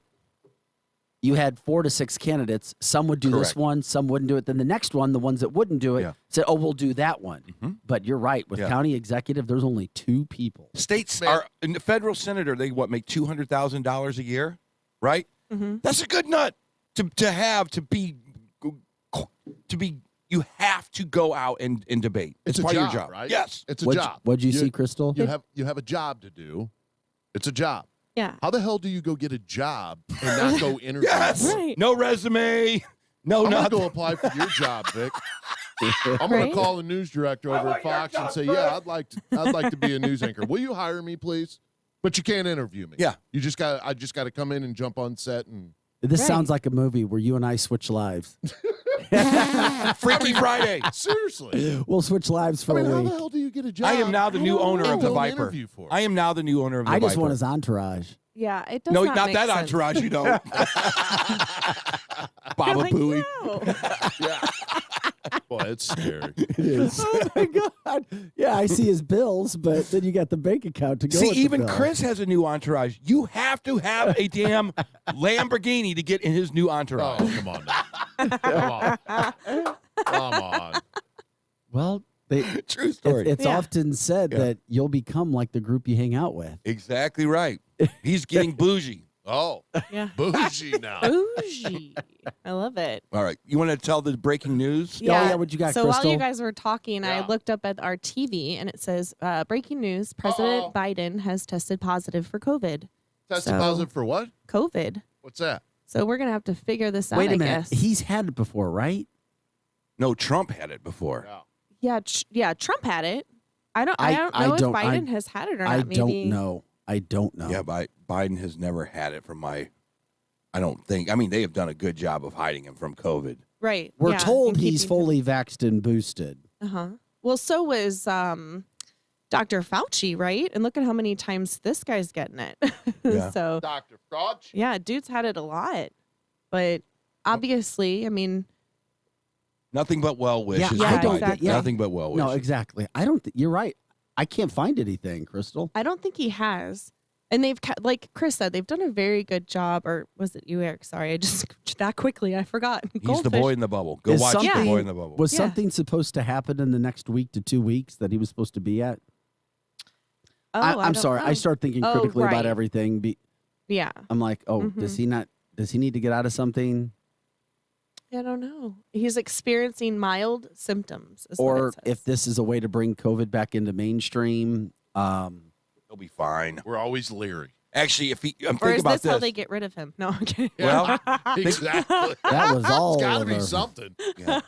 you had 4 to 6 candidates. Some would do this one, some wouldn't do it. Then the next one, the ones that wouldn't do it, said, oh, we'll do that one. But you're right. With county executive, there's only 2 people. States are, in the federal senator, they make $200,000 a year, right? That's a good nut to be. You have to go out and debate. It's part a job, of your job, right? Yes, it's a job. What'd you see, Crystal? You have a job to do. It's a job. Yeah. How the hell do you go get a job and not go interview? Right. No resume. No, I'm nothing. gonna go apply for your job, Vic. I'm gonna call the news director over at Fox and say, "Yeah, I'd like to be a news anchor. Will you hire me, please?" But you can't interview me. Yeah. I just got to come in and jump on set and. This sounds like a movie where you and I switch lives. Freaky Friday. Seriously. We'll switch lives for a How week. the hell do you get a job? I am now the new owner of the Viper. Interview for? I am now the new owner of the I Viper. just want his entourage. Yeah, it does No, not not make that sense. entourage. You don't. Baba Like, Booey. no. Yeah. Boy, it's scary. It is. Oh my God. Yeah, I see his bills, but then you got the bank account to go See, with the even bill. Chris has a new entourage. You have to have a damn Lamborghini to get in his new entourage. Oh, come on now. Come on. Well, true story. It's often said that you'll become like the group you hang out with. Exactly right. He's getting bougie. Oh, Yeah. bougie now. Bougie. I love it. All right. You want to tell the breaking news? Yeah, what you got, So while Crystal? you guys were talking, I looked up at our TV and it says, breaking news, President Biden has tested positive for COVID. Tested positive for what? COVID. What's that? So we're going to have to figure this out, Wait a I minute. guess. He's had it before, right? No, Trump had it before. Yeah. Yeah, Trump had it. I don't know if Biden has had it or not. I Maybe. don't know. I don't know. Yeah, Biden has never had it from I don't think. I mean, they have done a good job of hiding him from COVID. Right. We're yeah, told and he's keeping fully vaxxed and boosted. Uh-huh. Well, so was Dr. Fauci, right? And look at how many times this guy's getting it. Yeah. So, Dr. Fauci. yeah, dude's had it a lot. But obviously, I mean, Nothing but well wishes. Yeah, I for don't Biden. exactly. Nothing but well wishes. No, exactly. I don't. You're right. I can't find anything, Crystal. I don't think he has. And they've, like Chris said, they've done a very good job. Or was it you, Eric? Sorry, I just that quickly, I forgot. He's the boy in the bubble. Go Is watch something- the boy in the bubble. Was Yeah. something supposed to happen in the next week to 2 weeks that he was supposed to be at? Oh, I'm don't sorry. know. I start thinking Oh, critically about right. everything. Yeah. I'm like, oh, does he not? Does he need to get out of something? I don't know. He's experiencing mild symptoms. Is what Or it says. if this is a way to bring COVID back into mainstream? He'll be fine. We're always leery. Actually, if he, or think is about this how they get rid of him? No, okay. Well, Exactly. That was all It's got to of be our- something. Yeah.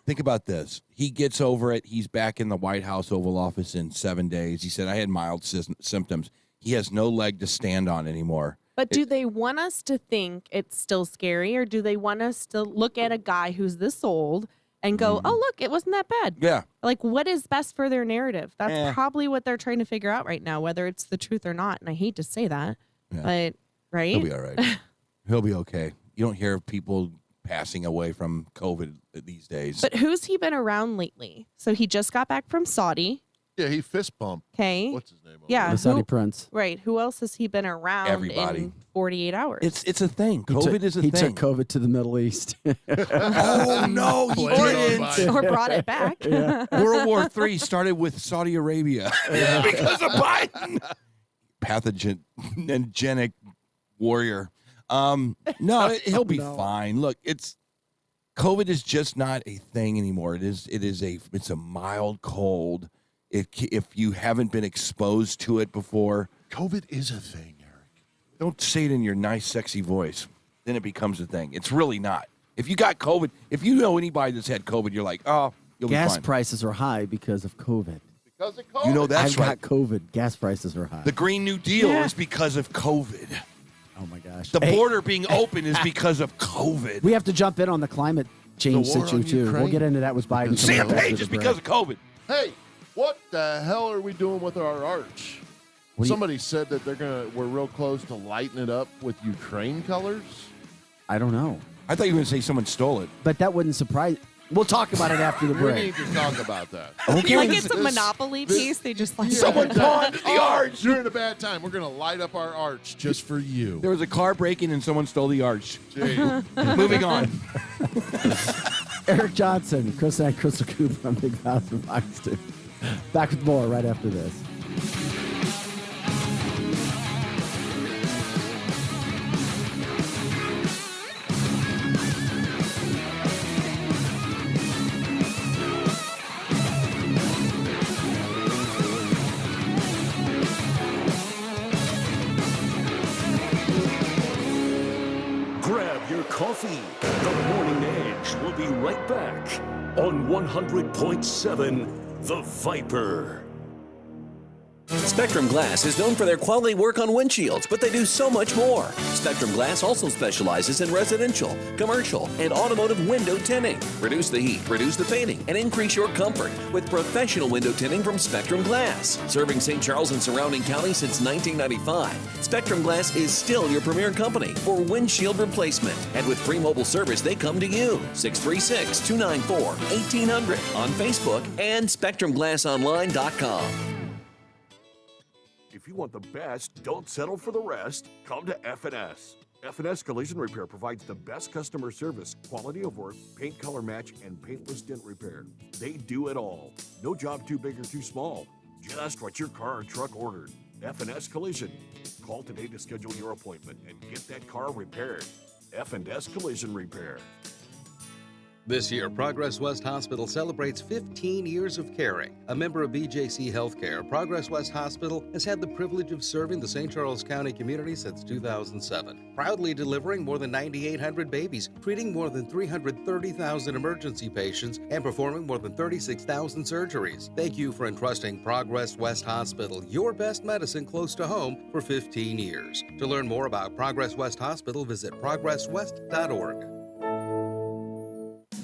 Think about this. He gets over it. He's back in the White House Oval Office in 7 days. He said, I had mild symptoms. He has no leg to stand on anymore. But do they want us to think it's still scary, or do they want us to look at a guy who's this old and go, oh, look, it wasn't that bad? Yeah. Like, what is best for their narrative? That's Eh. probably what they're trying to figure out right now, whether it's the truth or not. And I hate to say that, Yeah. but, right? He'll be all right. He'll be okay. You don't hear of people passing away from COVID these days. But who's he been around lately? So he just got back from Saudi. Yeah, he fist bumped. Okay. What's his name? Yeah. The Saudi prince. Right. Who else has he been around Everybody. in 48 hours? It's a thing. COVID is a He thing. took COVID to the Middle East. Oh, no, he didn't. or brought it back. World War III started with Saudi Arabia because of Biden. Pathogenic warrior. No, he'll be fine. Look, COVID is just not a thing anymore. It's a mild cold. If you haven't been exposed to it before, COVID is a thing, Eric. Don't say it in your nice, sexy voice. Then it becomes a thing. It's really not. If you got COVID, if you know anybody that's had COVID, you're like, oh, you'll Gas be fine. prices are high because of COVID. Because of COVID. You know that's I've right. got COVID. Gas prices are high. The Green New Deal is because of COVID. Oh my gosh. The border being open is because of COVID. We have to jump in on the climate change The war on situation too. Ukraine? We'll get into that with Biden. Sam coming up after Page the is break. because of COVID. Hey, what the hell are we doing with our arch? What do you- Somebody said that we're real close to lighting it up with Ukraine colors. I don't know, I thought you were going to say someone stole it. but that wouldn't surprise. We'll talk about it after the We break. need to talk about that. Okay. Like it's a Monopoly piece. They just like Someone pawned the arch. During a bad time, we're going to light up our arch just for you. There was a car break-in and someone stole the arch. Gee. Moving on. Eric Johnson, Chris and Crystal Cooper on Big House and Fox 2. Back with more right after this. Grab your coffee. The Morning Edge will be right back on 100.7 The Viper. Spectrum Glass is known for their quality work on windshields, but they do so much more. Spectrum Glass also specializes in residential, commercial, and automotive window tinting. Reduce the heat, reduce the painting, and increase your comfort with professional window tinting from Spectrum Glass. Serving St. Charles and surrounding counties since 1995, Spectrum Glass is still your premier company for windshield replacement. And with free mobile service, they come to you. 636-294-1800 on Facebook and SpectrumGlassOnline.com. If you want the best, don't settle for the rest. Come to F&S. F&S Collision Repair provides the best customer service, quality of work, paint color match, and paintless dent repair. They do it all. No job too big or too small. Just what your car or truck ordered. F&S Collision. Call today to schedule your appointment and get that car repaired. F&S Collision Repair. This year, Progress West Hospital celebrates 15 years of caring. A member of BJC Healthcare, Progress West Hospital has had the privilege of serving the St. Charles County community since 2007, proudly delivering more than 9,800 babies, treating more than 330,000 emergency patients, and performing more than 36,000 surgeries. Thank you for entrusting Progress West Hospital, your best medicine close to home, for 15 years. To learn more about Progress West Hospital, visit progresswest.org.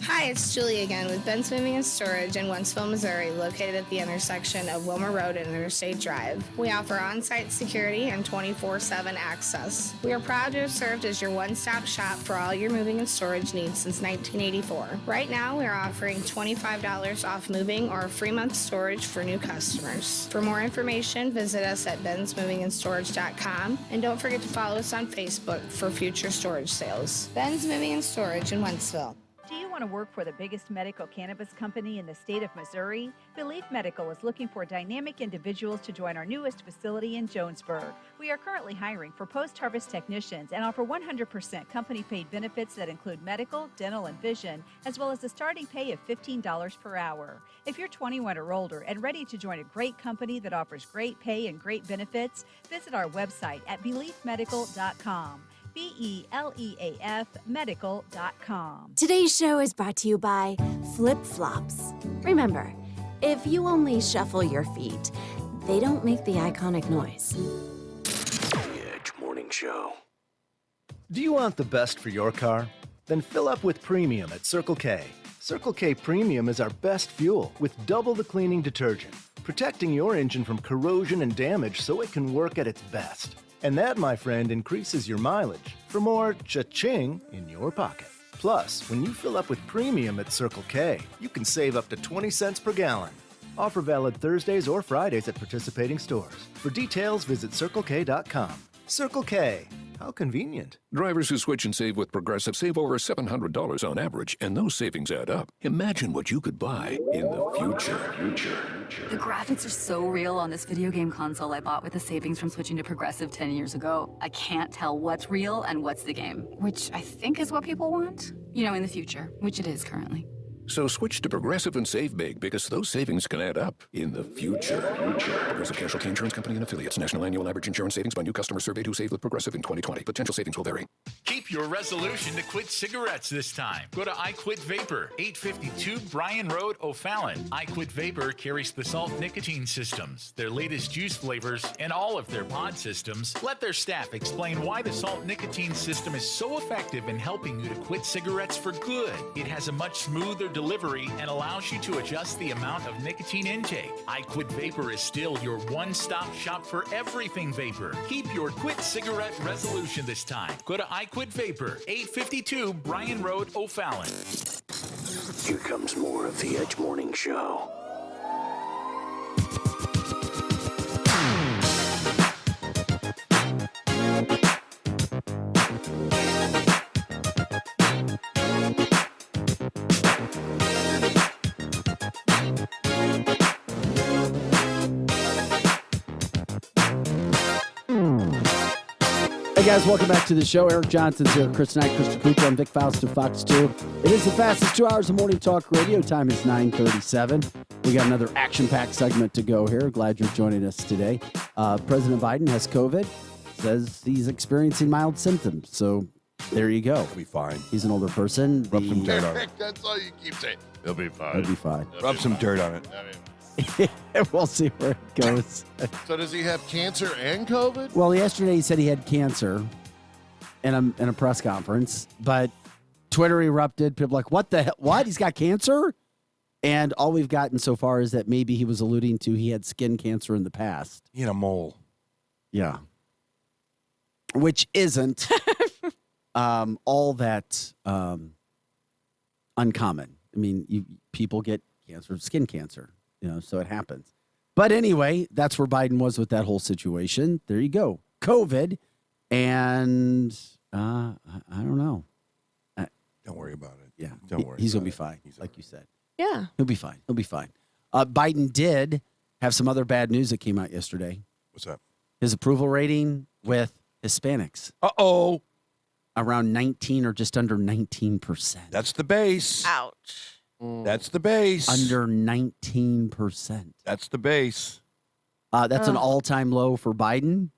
Hi, it's Julie again with Ben's Moving and Storage in Wentzville, Missouri, located at the intersection of Wilmer Road and Interstate Drive. We offer on-site security and 24/7 access. We are proud to have served as your one-stop shop for all your moving and storage needs since 1984. Right now, we are offering $25 off moving or a free month storage for new customers. For more information, visit us at bensmovingandstorage.com, and don't forget to follow us on Facebook for future storage sales. Ben's Moving and Storage in Wentzville. Do you want to work for the biggest medical cannabis company in the state of Missouri? Belief Medical is looking for dynamic individuals to join our newest facility in Jonesburg. We are currently hiring for post-harvest technicians and offer 100% company-paid benefits that include medical, dental, and vision, as well as a starting pay of $15 per hour. If you're 21 or older and ready to join a great company that offers great pay and great benefits, visit our website at beliefmedical.com. BELEAF medical.com. Today's show is brought to you by Flip Flops. Remember, if you only shuffle your feet, they don't make the iconic noise. The Edge Morning Show. Do you want the best for your car? Then fill up with Premium at Circle K. Circle K Premium is our best fuel with double the cleaning detergent, protecting your engine from corrosion and damage so it can work at its best. And that, my friend, increases your mileage for more cha-ching in your pocket. Plus, when you fill up with Premium at Circle K, you can save up to 20 cents per gallon. Offer valid Thursdays or Fridays at participating stores. For details, visit CircleK.com. Circle K. How convenient. Drivers who switch and save with Progressive save over $700 on average, and those savings add up. Imagine what you could buy in the future. The graphics are so real on this video game console I bought with the savings from switching to Progressive 10 years ago. I can't tell what's real and what's the game, which I think is what people want. In the future, which it is currently. So switch to Progressive and save big, because those savings can add up in the future. Progressive Casualty Insurance Company and affiliates. National annual average insurance savings by new customers surveyed who saved with Progressive in 2020. Potential savings will vary. Keep your resolution to quit cigarettes this time. Go to I Quit Vapor, 852 Bryan Road, O'Fallon. I Quit Vapor carries the salt nicotine systems, their latest juice flavors, and all of their pod systems. Let their staff explain why the salt nicotine system is so effective in helping you to quit cigarettes for good. It has a much smoother delivery and allows you to adjust the amount of nicotine intake. I Quit Vapor is still your one-stop shop for everything vapor. Keep your quit cigarette resolution this time. Go to I Quit Vapor, 852 Bryan Road, O'Fallon. Here comes more of the Edge Morning Show. Hey guys, welcome back to the show. Eric Johnson's here, Chris Knight, Krista Cooper, I'm Vic Faust of Fox 2. It is the fastest 2 hours of morning talk radio. Time is 9:37. We got another action-packed segment to go here. Glad you're joining us today. President Biden has COVID. Says he's experiencing mild symptoms. So there you go. He'll be fine. He's an older person. Rub some dirt on it. That's all you keep saying. He'll be fine. He'll be fine. Rub some dirt on it. We'll see where it goes. So does he have cancer and COVID? Well, yesterday he said he had cancer in a press conference, but Twitter erupted. People were like, what the hell? What? He's got cancer? And all we've gotten so far is that maybe he was alluding to he had skin cancer in the past. He had a mole. Yeah. Which isn't all that uncommon. I mean, people get cancer, skin cancer. So it happens. But anyway, that's where Biden was with that whole situation. There you go. COVID. And I don't know. Don't worry about it. Yeah. Don't worry. He's going to be fine, like you said. Yeah. He'll be fine. He'll be fine. Biden did have some other bad news that came out yesterday. What's that? His approval rating with Hispanics. Uh-oh. Around 19 or just under 19%. That's the base. Ouch. That's the base. Under 19%. That's the base. That's an all-time low for Biden.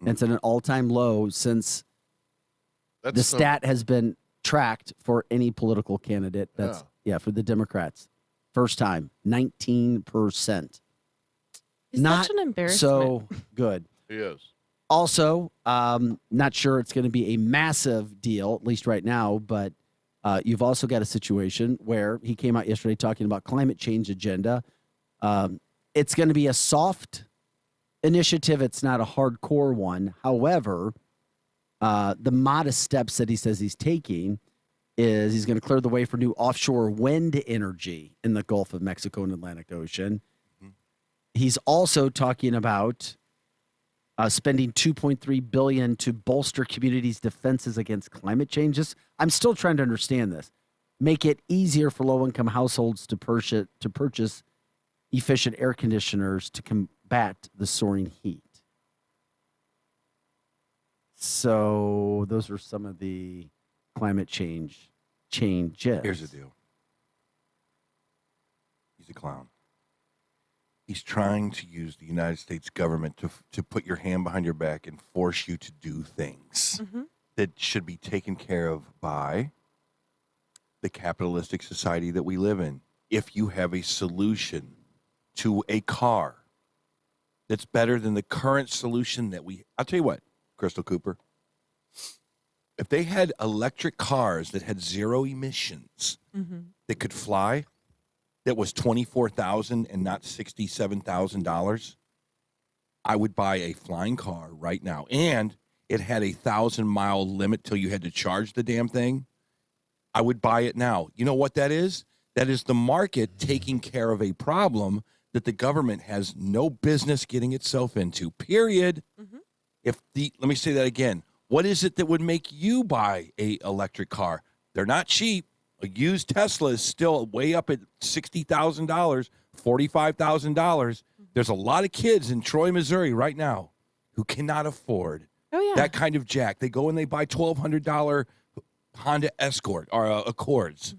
It's an all-time low since the stat has been tracked for any political candidate. That's for the Democrats. First time, 19%. He's Not such an embarrassment. so good. He is. Also, not sure it's going to be a massive deal, at least right now, but you've also got a situation where he came out yesterday talking about climate change agenda. It's going to be a soft initiative. It's not a hardcore one. However, the modest steps that he says he's taking is he's going to clear the way for new offshore wind energy in the Gulf of Mexico and Atlantic Ocean. Mm-hmm. He's also talking about spending $2.3 billion to bolster communities' defenses against climate changes. I'm still trying to understand this. Make it easier for low-income households to purchase efficient air conditioners to combat the soaring heat. So those are some of the climate change changes. Here's the deal. He's a clown. He's trying to use the United States government to put your hand behind your back and force you to do things that should be taken care of by the capitalistic society that we live in. If you have a solution to a car that's better than the current solution that I'll tell you what, Crystal Cooper, if they had electric cars that had zero emissions that could fly, that was $24,000 and not $67,000, I would buy a flying car right now. And it had a 1,000-mile limit till you had to charge the damn thing. I would buy it now. You know what that is? That is the market taking care of a problem that the government has no business getting itself into, period. Let me say that again. What is it that would make you buy a electric car? They're not cheap. A used Tesla is still way up at $60,000, $45,000. There's a lot of kids in Troy, Missouri right now who cannot afford that kind of jack. They go and they buy $1,200 Honda Escort or Accords.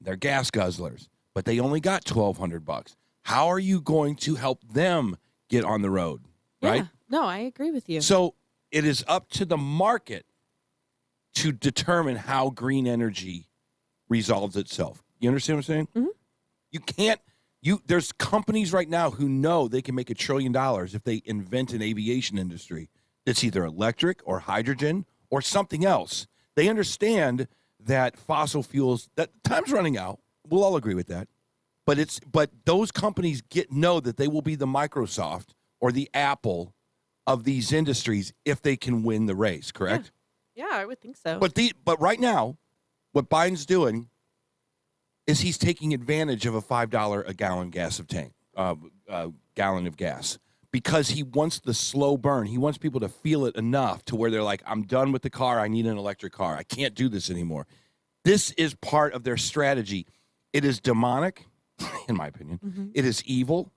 They're gas guzzlers, but they only got $1,200. How are you going to help them get on the road, right? No, I agree with you. So it is up to the market to determine how green energy resolves itself. You understand what I'm saying? You can't. There's companies right now who know they can make $1 trillion if they invent an aviation industry that's either electric or hydrogen or something else. They understand that fossil fuels, that time's running out. We'll all agree with that. But those companies know that they will be the Microsoft or the Apple of these industries if they can win the race, correct? Yeah, I would think so. But right now, what Biden's doing is he's taking advantage of a $5 a gallon gallon of gas because he wants the slow burn. He wants people to feel it enough to where they're like, I'm done with the car. I need an electric car. I can't do this anymore. This is part of their strategy. It is demonic, in my opinion. It is evil,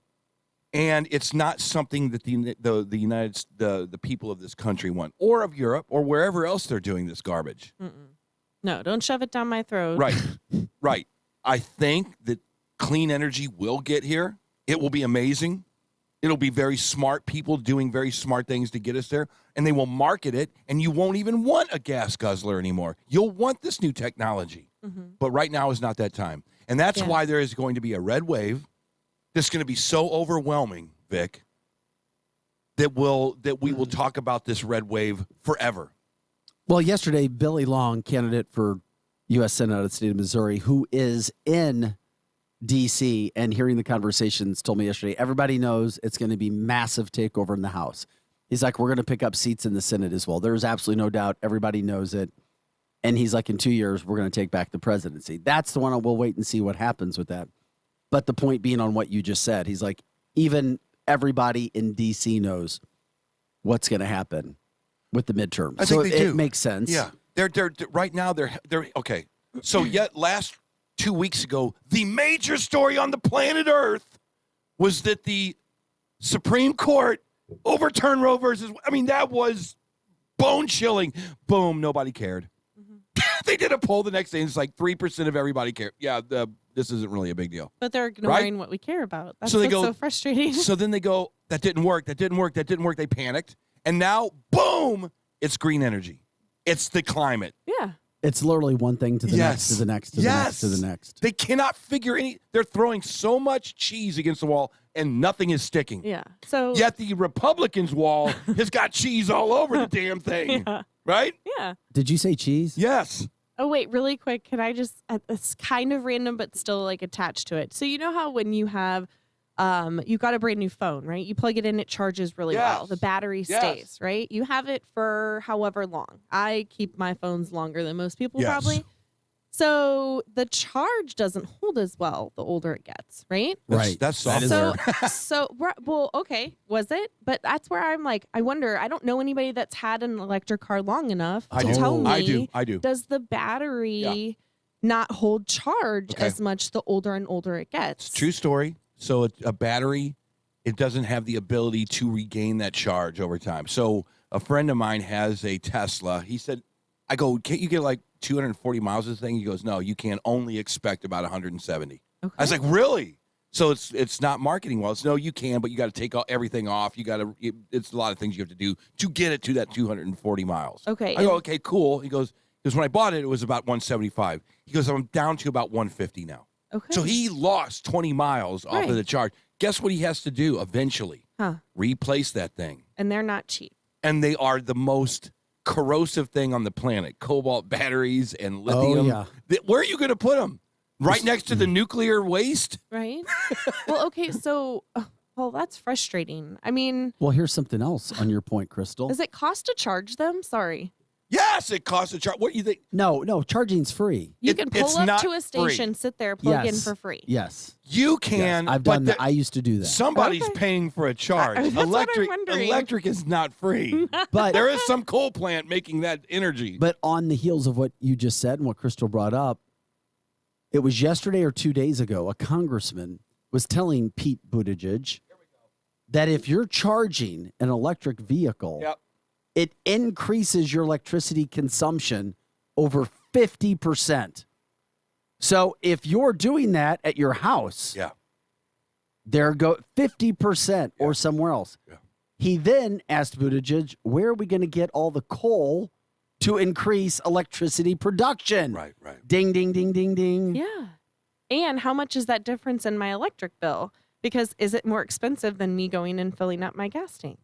and it's not something that the people of this country want, or of Europe, or wherever else they're doing this garbage. No, don't shove it down my throat. Right. I think that clean energy will get here. It will be amazing. It'll be very smart people doing very smart things to get us there, and they will market it, and you won't even want a gas guzzler anymore. You'll want this new technology. But right now is not that time. And that's why there is going to be a red wave that's going to be so overwhelming, Vic, that we will talk about this red wave forever. Well, yesterday, Billy Long, candidate for U.S. Senate out of the state of Missouri, who is in D.C. and hearing the conversations, told me yesterday, everybody knows it's going to be massive takeover in the House. He's like, we're going to pick up seats in the Senate as well. There's absolutely no doubt. Everybody knows it. And he's like, in 2 years, we're going to take back the presidency. That's the one we'll wait and see what happens with that. But the point being on what you just said, he's like, even everybody in D.C. knows what's going to happen with the midterms. I think they do. It makes sense. Yeah. They're right now they're okay. So yet last 2 weeks ago, the major story on the planet Earth was that the Supreme Court overturned Roe versus. I mean, that was bone chilling. Boom, nobody cared. They did a poll the next day, and it's like 3% of everybody cared. Yeah, this isn't really a big deal. But they're ignoring what we care about. That's so they what's so frustrating. So then they go, that didn't work. They panicked. And now, boom, it's green energy. It's the climate. Yeah. It's literally one thing to the next, to the next, to the next, to the next. They cannot figure they're throwing so much cheese against the wall and nothing is sticking. Yeah. So yet the Republicans' wall has got cheese all over the damn thing. Yeah. Right? Yeah. Did you say cheese? Yes. Oh, wait, really quick. Can I just, it's kind of random, but still like attached to it. So you know how when you have, you got a brand new phone, right? You plug it in, it charges really well. The battery stays, right? You have it for however long. I keep my phones longer than most people probably. So the charge doesn't hold as well the older it gets, right? Right. That's software. Well, okay, was it? But that's where I'm like, I wonder, I don't know anybody that's had an electric car long enough to tell me. I do. Does the battery not hold charge as much the older and older it gets? It's a true story. So a battery, it doesn't have the ability to regain that charge over time. So a friend of mine has a Tesla. He said, I go, can't you get like 240 miles of this thing? He goes, no, you can only expect about 170. Okay. I was like, really? So it's not marketing well. It's no, you can, but you got to take everything off. It's a lot of things you have to do to get it to that 240 miles. Okay. I go, okay, cool. He goes, because when I bought it, it was about 175. He goes, I'm down to about 150 now. Okay. So he lost 20 miles off of the charge. Guess what he has to do eventually? Replace that thing. And they're not cheap. And they are the most corrosive thing on the planet. Cobalt batteries and lithium. Oh, yeah. Where are you going to put them? Right next to the nuclear waste? Right. Well, okay. So, well, that's frustrating. I mean. Well, here's something else on your point, Crystal. Does it cost to charge them? Sorry. Yes, it costs a charge. What do you think? No, charging's free. You can pull it's up not to a station, sit there, plug in for free. Yes. You can. Yes, I've but done that. I used to do that. Somebody's paying for a charge. That's what I'm wondering. Electric is not free. But there is some coal plant making that energy. But on the heels of what you just said and what Crystal brought up, it was yesterday or 2 days ago, a congressman was telling Pete Buttigieg that if you're charging an electric vehicle, it increases your electricity consumption over 50%. So if you're doing that at your house, there go 50% or somewhere else. He then asked Buttigieg, where are we going to get all the coal to increase electricity production? Right. Ding, ding, ding, ding, ding. Yeah. And how much is that difference in my electric bill? Because is it more expensive than me going and filling up my gas tank?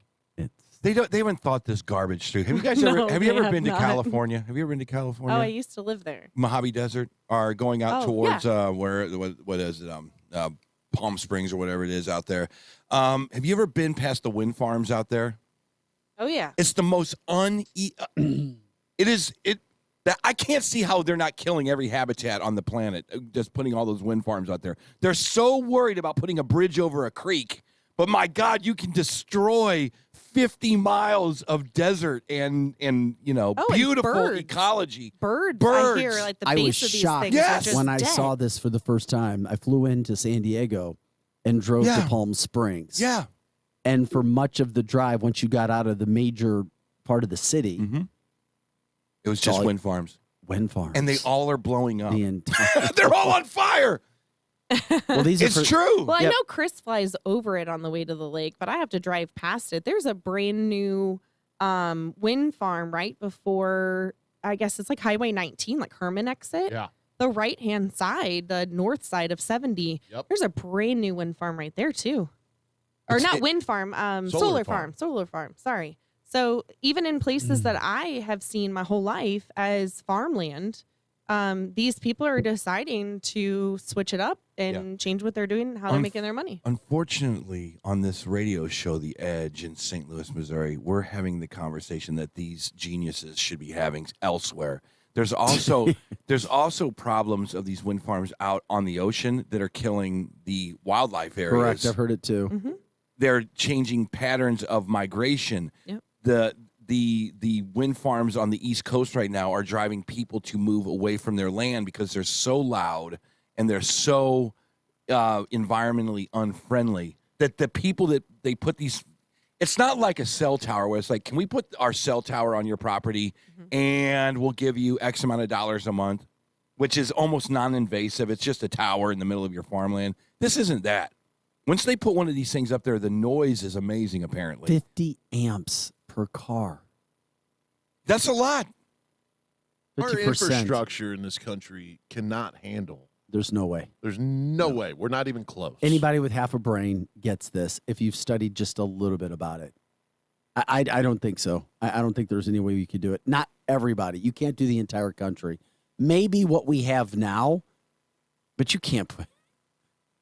They haven't thought this garbage through. Have you guys No, have you they ever have been to not. California? Have you ever been to California? Oh, I used to live there. Mojave Desert are going out Oh, towards what is it? Palm Springs or whatever it is out there. Have you ever been past the wind farms out there? Oh yeah. It's the most I can't see how they're not killing every habitat on the planet, just putting all those wind farms out there. They're so worried about putting a bridge over a creek, but my God, you can destroy 50 miles of desert and beautiful birds. ecology. Birds. I hear like the I base was of these shocked things are just when I dead. saw this for the first time. I flew into San Diego and drove to Palm Springs. Yeah. And for much of the drive, once you got out of the major part of the city, it was just wind farms. Wind farms. And they all are blowing up. The entire They're all on fire. Well, these are It's true. Well, I know Chris flies over it on the way to the lake, but I have to drive past it. There's a brand new wind farm right before, I guess it's like Highway 19, like Herman exit. Yeah. The right-hand side, the north side of 70. Yep. There's a brand new wind farm right there, too. Or not wind farm, solar farm. Solar farm, sorry. So even in places that I have seen my whole life as farmland, these people are deciding to switch it up and change what they're doing, how they're making their money. Unfortunately, on this radio show, The Edge in St. Louis, Missouri, we're having the conversation that these geniuses should be having elsewhere. There's also problems of these wind farms out on the ocean that are killing the wildlife areas. Correct. I've heard it too. Mm-hmm. They're changing patterns of migration. Yep. The wind farms on the East Coast right now are driving people to move away from their land because they're so loud and they're so environmentally unfriendly that the people that they put these, it's not like a cell tower where it's like, can we put our cell tower on your property and we'll give you X amount of dollars a month, which is almost non-invasive. It's just a tower in the middle of your farmland. This isn't that. Once they put one of these things up there, the noise is amazing, apparently. 50 amps per car. That's a lot. Our 50%. infrastructure in this country cannot handle. There's no way. There's no way. We're not even close. Anybody with half a brain gets this if you've studied just a little bit about it. I don't think so. I don't think there's any way you could do it. Not everybody. You can't do the entire country. Maybe what we have now, but you can't put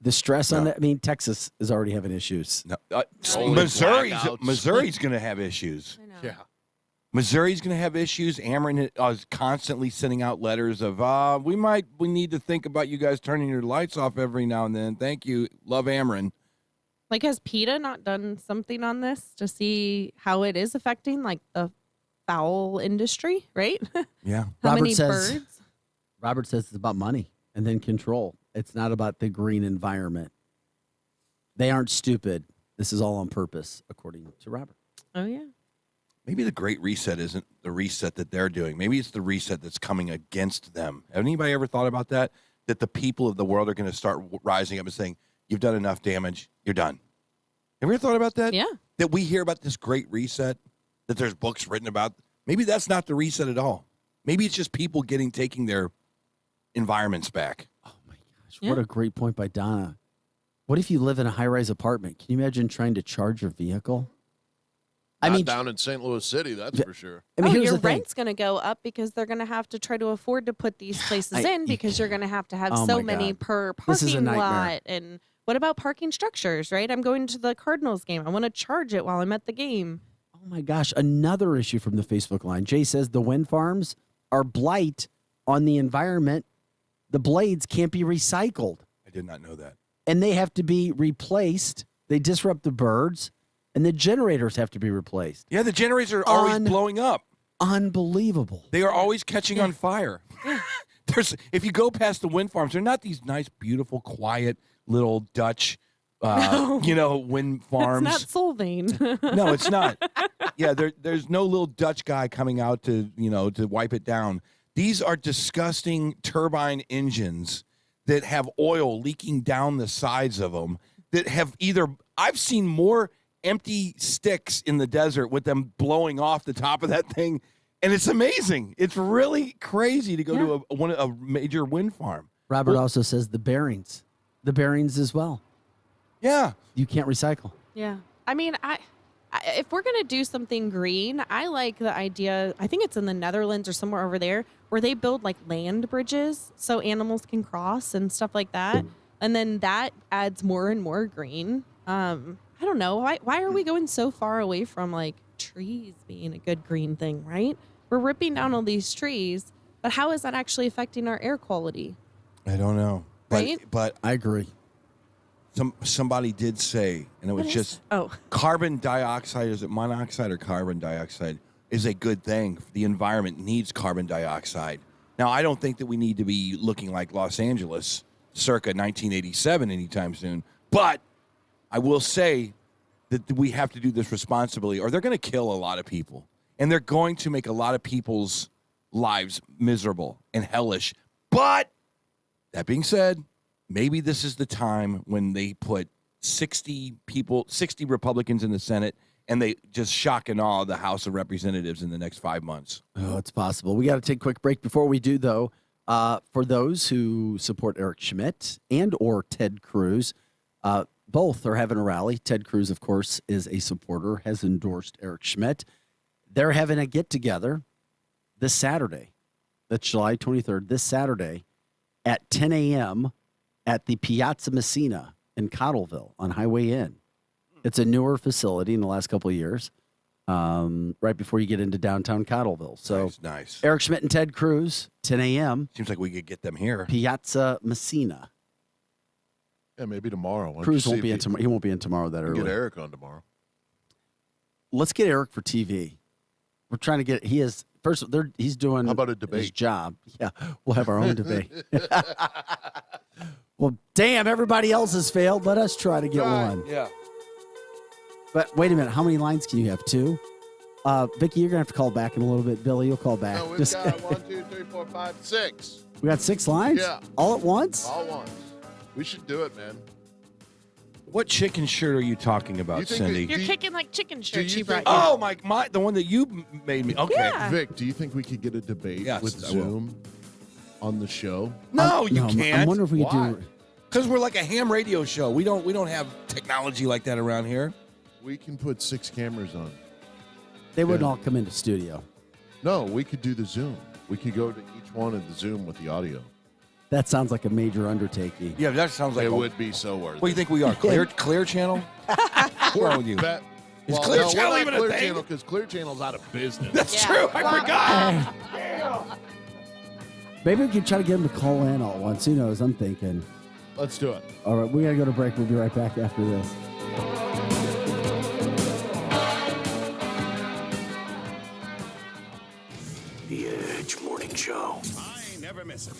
the stress on that. I mean, Texas is already having issues. No, Missouri's going to have issues. Yeah. Missouri's going to have issues. Ameren is constantly sending out letters of, we need to think about you guys turning your lights off every now and then. Thank you. Love Ameren. Like, has PETA not done something on this to see how it is affecting, like, the fowl industry, right? Yeah. How many birds? Robert says it's about money and then control. It's not about the green environment. They aren't stupid. This is all on purpose, according to Robert. Oh, yeah. Maybe the Great Reset isn't the reset that they're doing. Maybe it's the reset that's coming against them. Have anybody ever thought about that? That the people of the world are going to start rising up and saying, you've done enough damage. You're done. Have you ever thought about that? Yeah. That we hear about this Great Reset, that there's books written about. Maybe that's not the reset at all. Maybe it's just people taking their environments back. Oh, my gosh. What a great point by Donna. What if you live in a high-rise apartment? Can you imagine trying to charge your vehicle? Not down in St. Louis City, that's for sure. I mean, here's your the thing. rent's going to go up because they're going to have to try to afford to put these places in because you're going to have Oh so my many God. per This is a parking nightmare. lot. And what about parking structures, right? I'm going to the Cardinals game. I want to charge it while I'm at the game. Oh Oh my gosh, another issue from the Facebook line. Jay says the wind farms are blight on the environment. The blades can't be recycled. I did not know that. And they have to be replaced. They disrupt the birds, and the generators have to be replaced. Yeah, the generators are always blowing up. Unbelievable. They are always catching on fire. If you go past the wind farms, they're not these nice, beautiful, quiet little Dutch, wind farms. It's not Solvang. No, it's not. Yeah, there's no little Dutch guy coming out to wipe it down. These are disgusting turbine engines that have oil leaking down the sides of them that have I've seen more empty sticks in the desert with them blowing off the top of that thing. And it's amazing. It's really crazy to go to a major wind farm. Robert also says the bearings as well. Yeah. You can't recycle. Yeah. I mean, if we're going to do something green, I like the idea. I think it's in the Netherlands or somewhere over there where they build like land bridges so animals can cross and stuff like that. And then that adds more and more green. I don't know. Why are we going so far away from like trees being a good green thing, right? We're ripping down all these trees, but how is that actually affecting our air quality? I don't know. Right? But I agree. Somebody did say, and it was carbon dioxide, is it monoxide or carbon dioxide, is a good thing. The environment needs carbon dioxide. Now, I don't think that we need to be looking like Los Angeles circa 1987 anytime soon, but I will say that we have to do this responsibly or they're going to kill a lot of people. And they're going to make a lot of people's lives miserable and hellish. But that being said, maybe this is the time when they put 60 Republicans in the Senate, and they just shock and awe the House of Representatives in the next 5 months. Oh, it's possible. We got to take a quick break. Before we do, though, for those who support Eric Schmidt and or Ted Cruz, both are having a rally. Ted Cruz, of course, is a supporter, has endorsed Eric Schmidt. They're having a get-together this Saturday. That's July 23rd, this Saturday at 10 a.m. at the Piazza Messina in Cottleville on Highway N. It's a newer facility in the last couple of years, right before you get into downtown Cottleville. So nice. Eric Schmidt and Ted Cruz, 10 a.m. Seems like we could get them here. Piazza Messina. Yeah, maybe tomorrow. Cruz won't be in tomorrow. He won't be in tomorrow that early. Get Eric on tomorrow. Let's get Eric for TV. We're trying to get. He's doing. How about a debate? His job. Yeah, we'll have our own debate. Well, damn, everybody else has failed. Let us try to get one. Yeah. But wait a minute. How many lines can you have? 2? Vicky, you're gonna have to call back in a little bit. Billy, you'll call back. No, we've got 1, 2, 3, 4, 5, 6. We got 6 lines. Yeah. All at once. All at once. We should do it, man. What chicken shirt are you talking about, Cindy? You're kicking like chicken shirts you brought. Oh, my, the one that you made me. Okay. Yeah. Vic, do you think we could get a debate with Zoom on the show? No, you can't. I wonder if we could do. Because we're like a ham radio show. We don't have technology like that around here. We can put 6 cameras on. They wouldn't all come into studio. No, we could do the Zoom. We could go to each one of the Zoom with the audio. That sounds like a major undertaking. Yeah, that sounds like it would be so worth it. What do you think we are? Clear Channel? What's wrong with you? Is Clear Channel even a thing? Because Clear Channel's out of business. That's true. I forgot. Maybe we can try to get him to call in all at once. Who knows? I'm thinking. Let's do it. All right, we got to go to break. We'll be right back after this. The Edge Morning Show. I never miss it.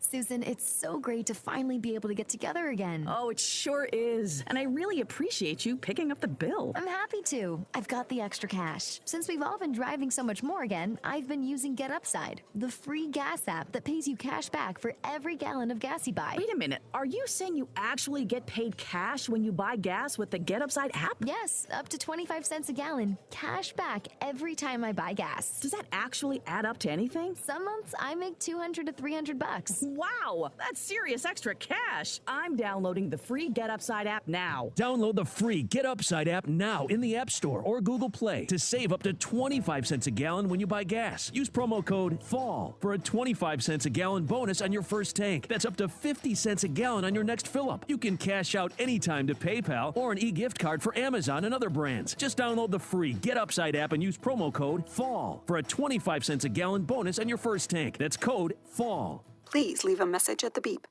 Susan, it's so great to finally be able to get together again. Oh, it sure is. And I really appreciate you picking up the bill. I'm happy to. I've got the extra cash. Since we've all been driving so much more again, I've been using Get Upside, the free gas app that pays you cash back for every gallon of gas you buy. Wait a minute. Are you saying you actually get paid cash when you buy gas with the Get Upside app? Yes, up to 25 cents a gallon. Cash back every time I buy gas. Does that actually add up to anything? Some months I make $200 to $300. Wow. Wow, that's serious extra cash. I'm downloading the free Get Upside app now. Download the free Get Upside app now in the App Store or Google Play to save up to 25 cents a gallon when you buy gas. Use promo code FALL for a 25 cents a gallon bonus on your first tank. That's up to 50 cents a gallon on your next fill-up. You can cash out anytime to PayPal or an e-gift card for Amazon and other brands. Just download the free Get Upside app and use promo code FALL for a 25 cents a gallon bonus on your first tank. That's code FALL. Please leave a message at the beep.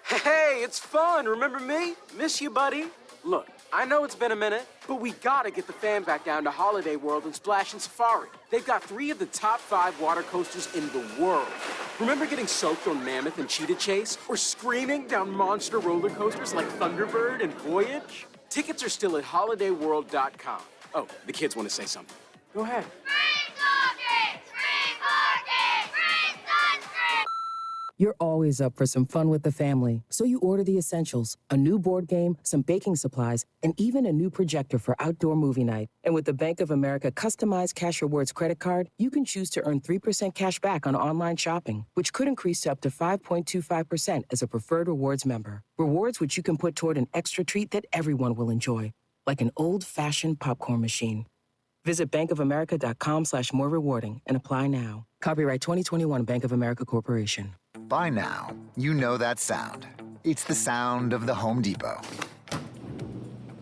Hey, it's fun. Remember me? Miss you, buddy. Look, I know it's been a minute, but we gotta get the fam back down to Holiday World and Splash and Safari. They've got 3 of the top 5 water coasters in the world. Remember getting soaked on Mammoth and Cheetah Chase? Or screaming down monster roller coasters like Thunderbird and Voyage? Tickets are still at holidayworld.com. Oh, the kids want to say something. Go ahead. You're always up for some fun with the family, so you order the essentials, a new board game, some baking supplies, and even a new projector for outdoor movie night. And with the Bank of America customized Cash Rewards credit card, you can choose to earn 3% cash back on online shopping, which could increase to up to 5.25% as a preferred rewards member. Rewards which you can put toward an extra treat that everyone will enjoy, like an old-fashioned popcorn machine. Visit bankofamerica.com/more rewarding and apply now. Copyright 2021 Bank of America Corporation. By now, you know that sound. It's the sound of the Home Depot.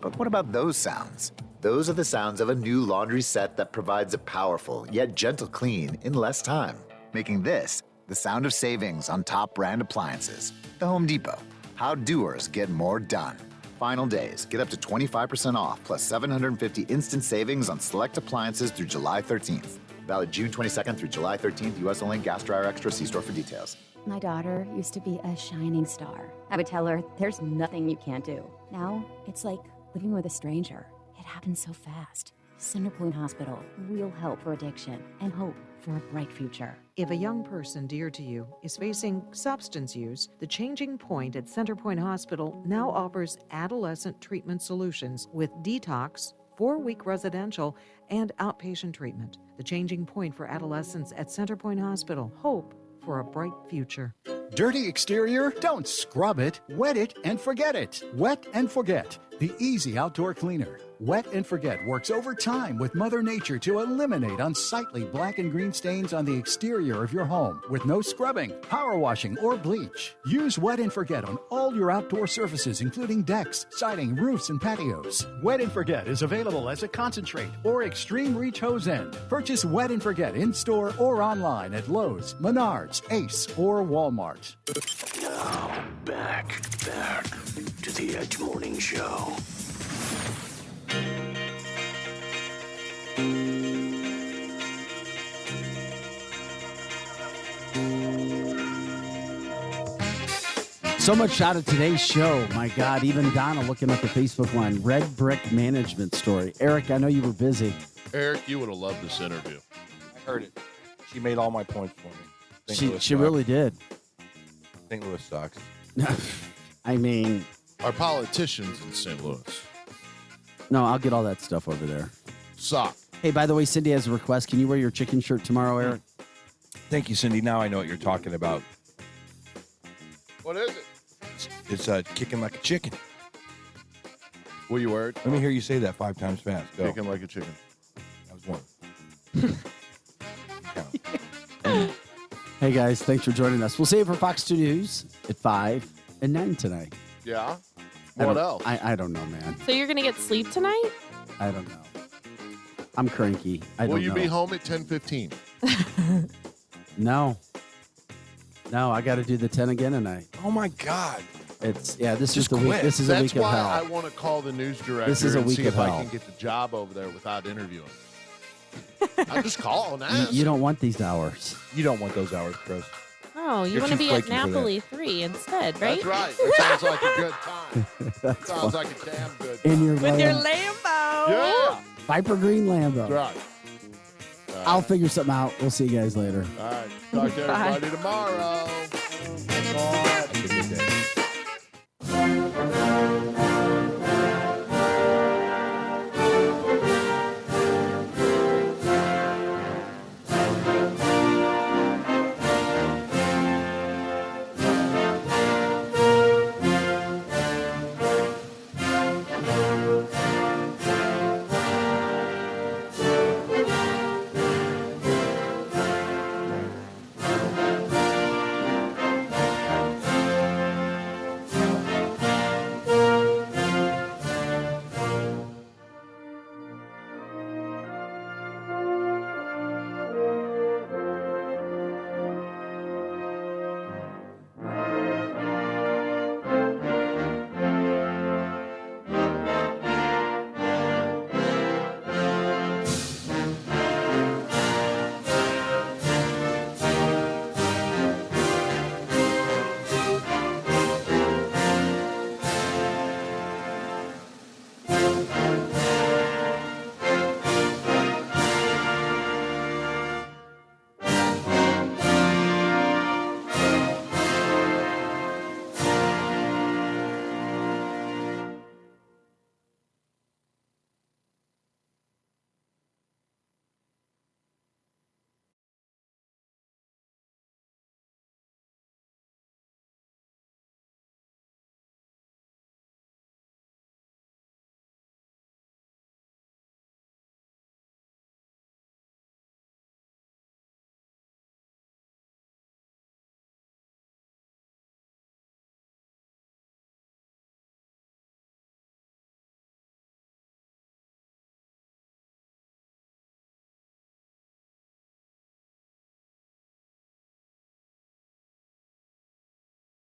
But what about those sounds? Those are the sounds of a new laundry set that provides a powerful yet gentle clean in less time, making this the sound of savings on top brand appliances. The Home Depot. How doers get more done. Final days. Get up to 25% off plus 750 instant savings on select appliances through July 13th. Valid June 22nd through July 13th. U.S. only. Gas dryer extra. See store for details. My daughter used to be a shining star. I would tell her, there's nothing you can't do. Now, it's like living with a stranger. It happens so fast. Centerpoint Hospital, real help for addiction and hope for a bright future. If a young person dear to you is facing substance use, the Changing Point at Centerpoint Hospital now offers adolescent treatment solutions with detox, 4-week residential, and outpatient treatment. The Changing Point for adolescents at Centerpoint Hospital. Hope for a bright future. Dirty exterior? Don't scrub it. Wet it and forget it. Wet and Forget, the easy outdoor cleaner. Wet and Forget works overtime with Mother Nature to eliminate unsightly black and green stains on the exterior of your home with no scrubbing, power washing, or bleach. Use Wet and Forget on all your outdoor surfaces, including decks, siding, roofs, and patios. Wet and Forget is available as a concentrate or extreme reach hose end. Purchase Wet and Forget in-store or online at Lowe's, Menards, Ace, or Walmart. Now, back to the Edge Morning Show. So much out of today's show. My God, even Donna looking at the Facebook line. Red Brick Management story. Eric, I know you were busy. Eric, you would have loved this interview. I heard it. She made all my points for me. She really did. St. Louis sucks. I mean, our politicians in St. Louis. No, I'll get all that stuff over there. Suck. Hey, by the way, Cindy has a request. Can you wear your chicken shirt tomorrow, Eric? Thank you, Cindy. Now I know what you're talking about. What is it? It's kicking like a chicken. Will you wear it? Let me hear you say that 5 times fast. Go. Kicking like a chicken. That was one. Hey, guys, thanks for joining us. We'll see you for Fox 2 News at 5 and 9 tonight. Yeah? What else? I don't know, man. So you're going to get sleep tonight? I don't know. I'm cranky. Will you be home at 10:15? No, I got to do the 10 again tonight. Oh my God! This is Just the week. quit. This is That's a week of why hell. I want to call the news director This is a and week see of if I hell. can get the job over there without interviewing. I'm just calling. You don't want these hours. You don't want those hours, Chris. Oh, you You're want to too be at flaky for that. Napoli 3 instead, right? That's right. That sounds like a good time. That's Sounds fun. like a damn good In time. your With your Lambo. Lambo. Yeah. Viper Green Lambo. That's right. I'll figure something out. We'll see you guys later. All right. Talk to everybody tomorrow.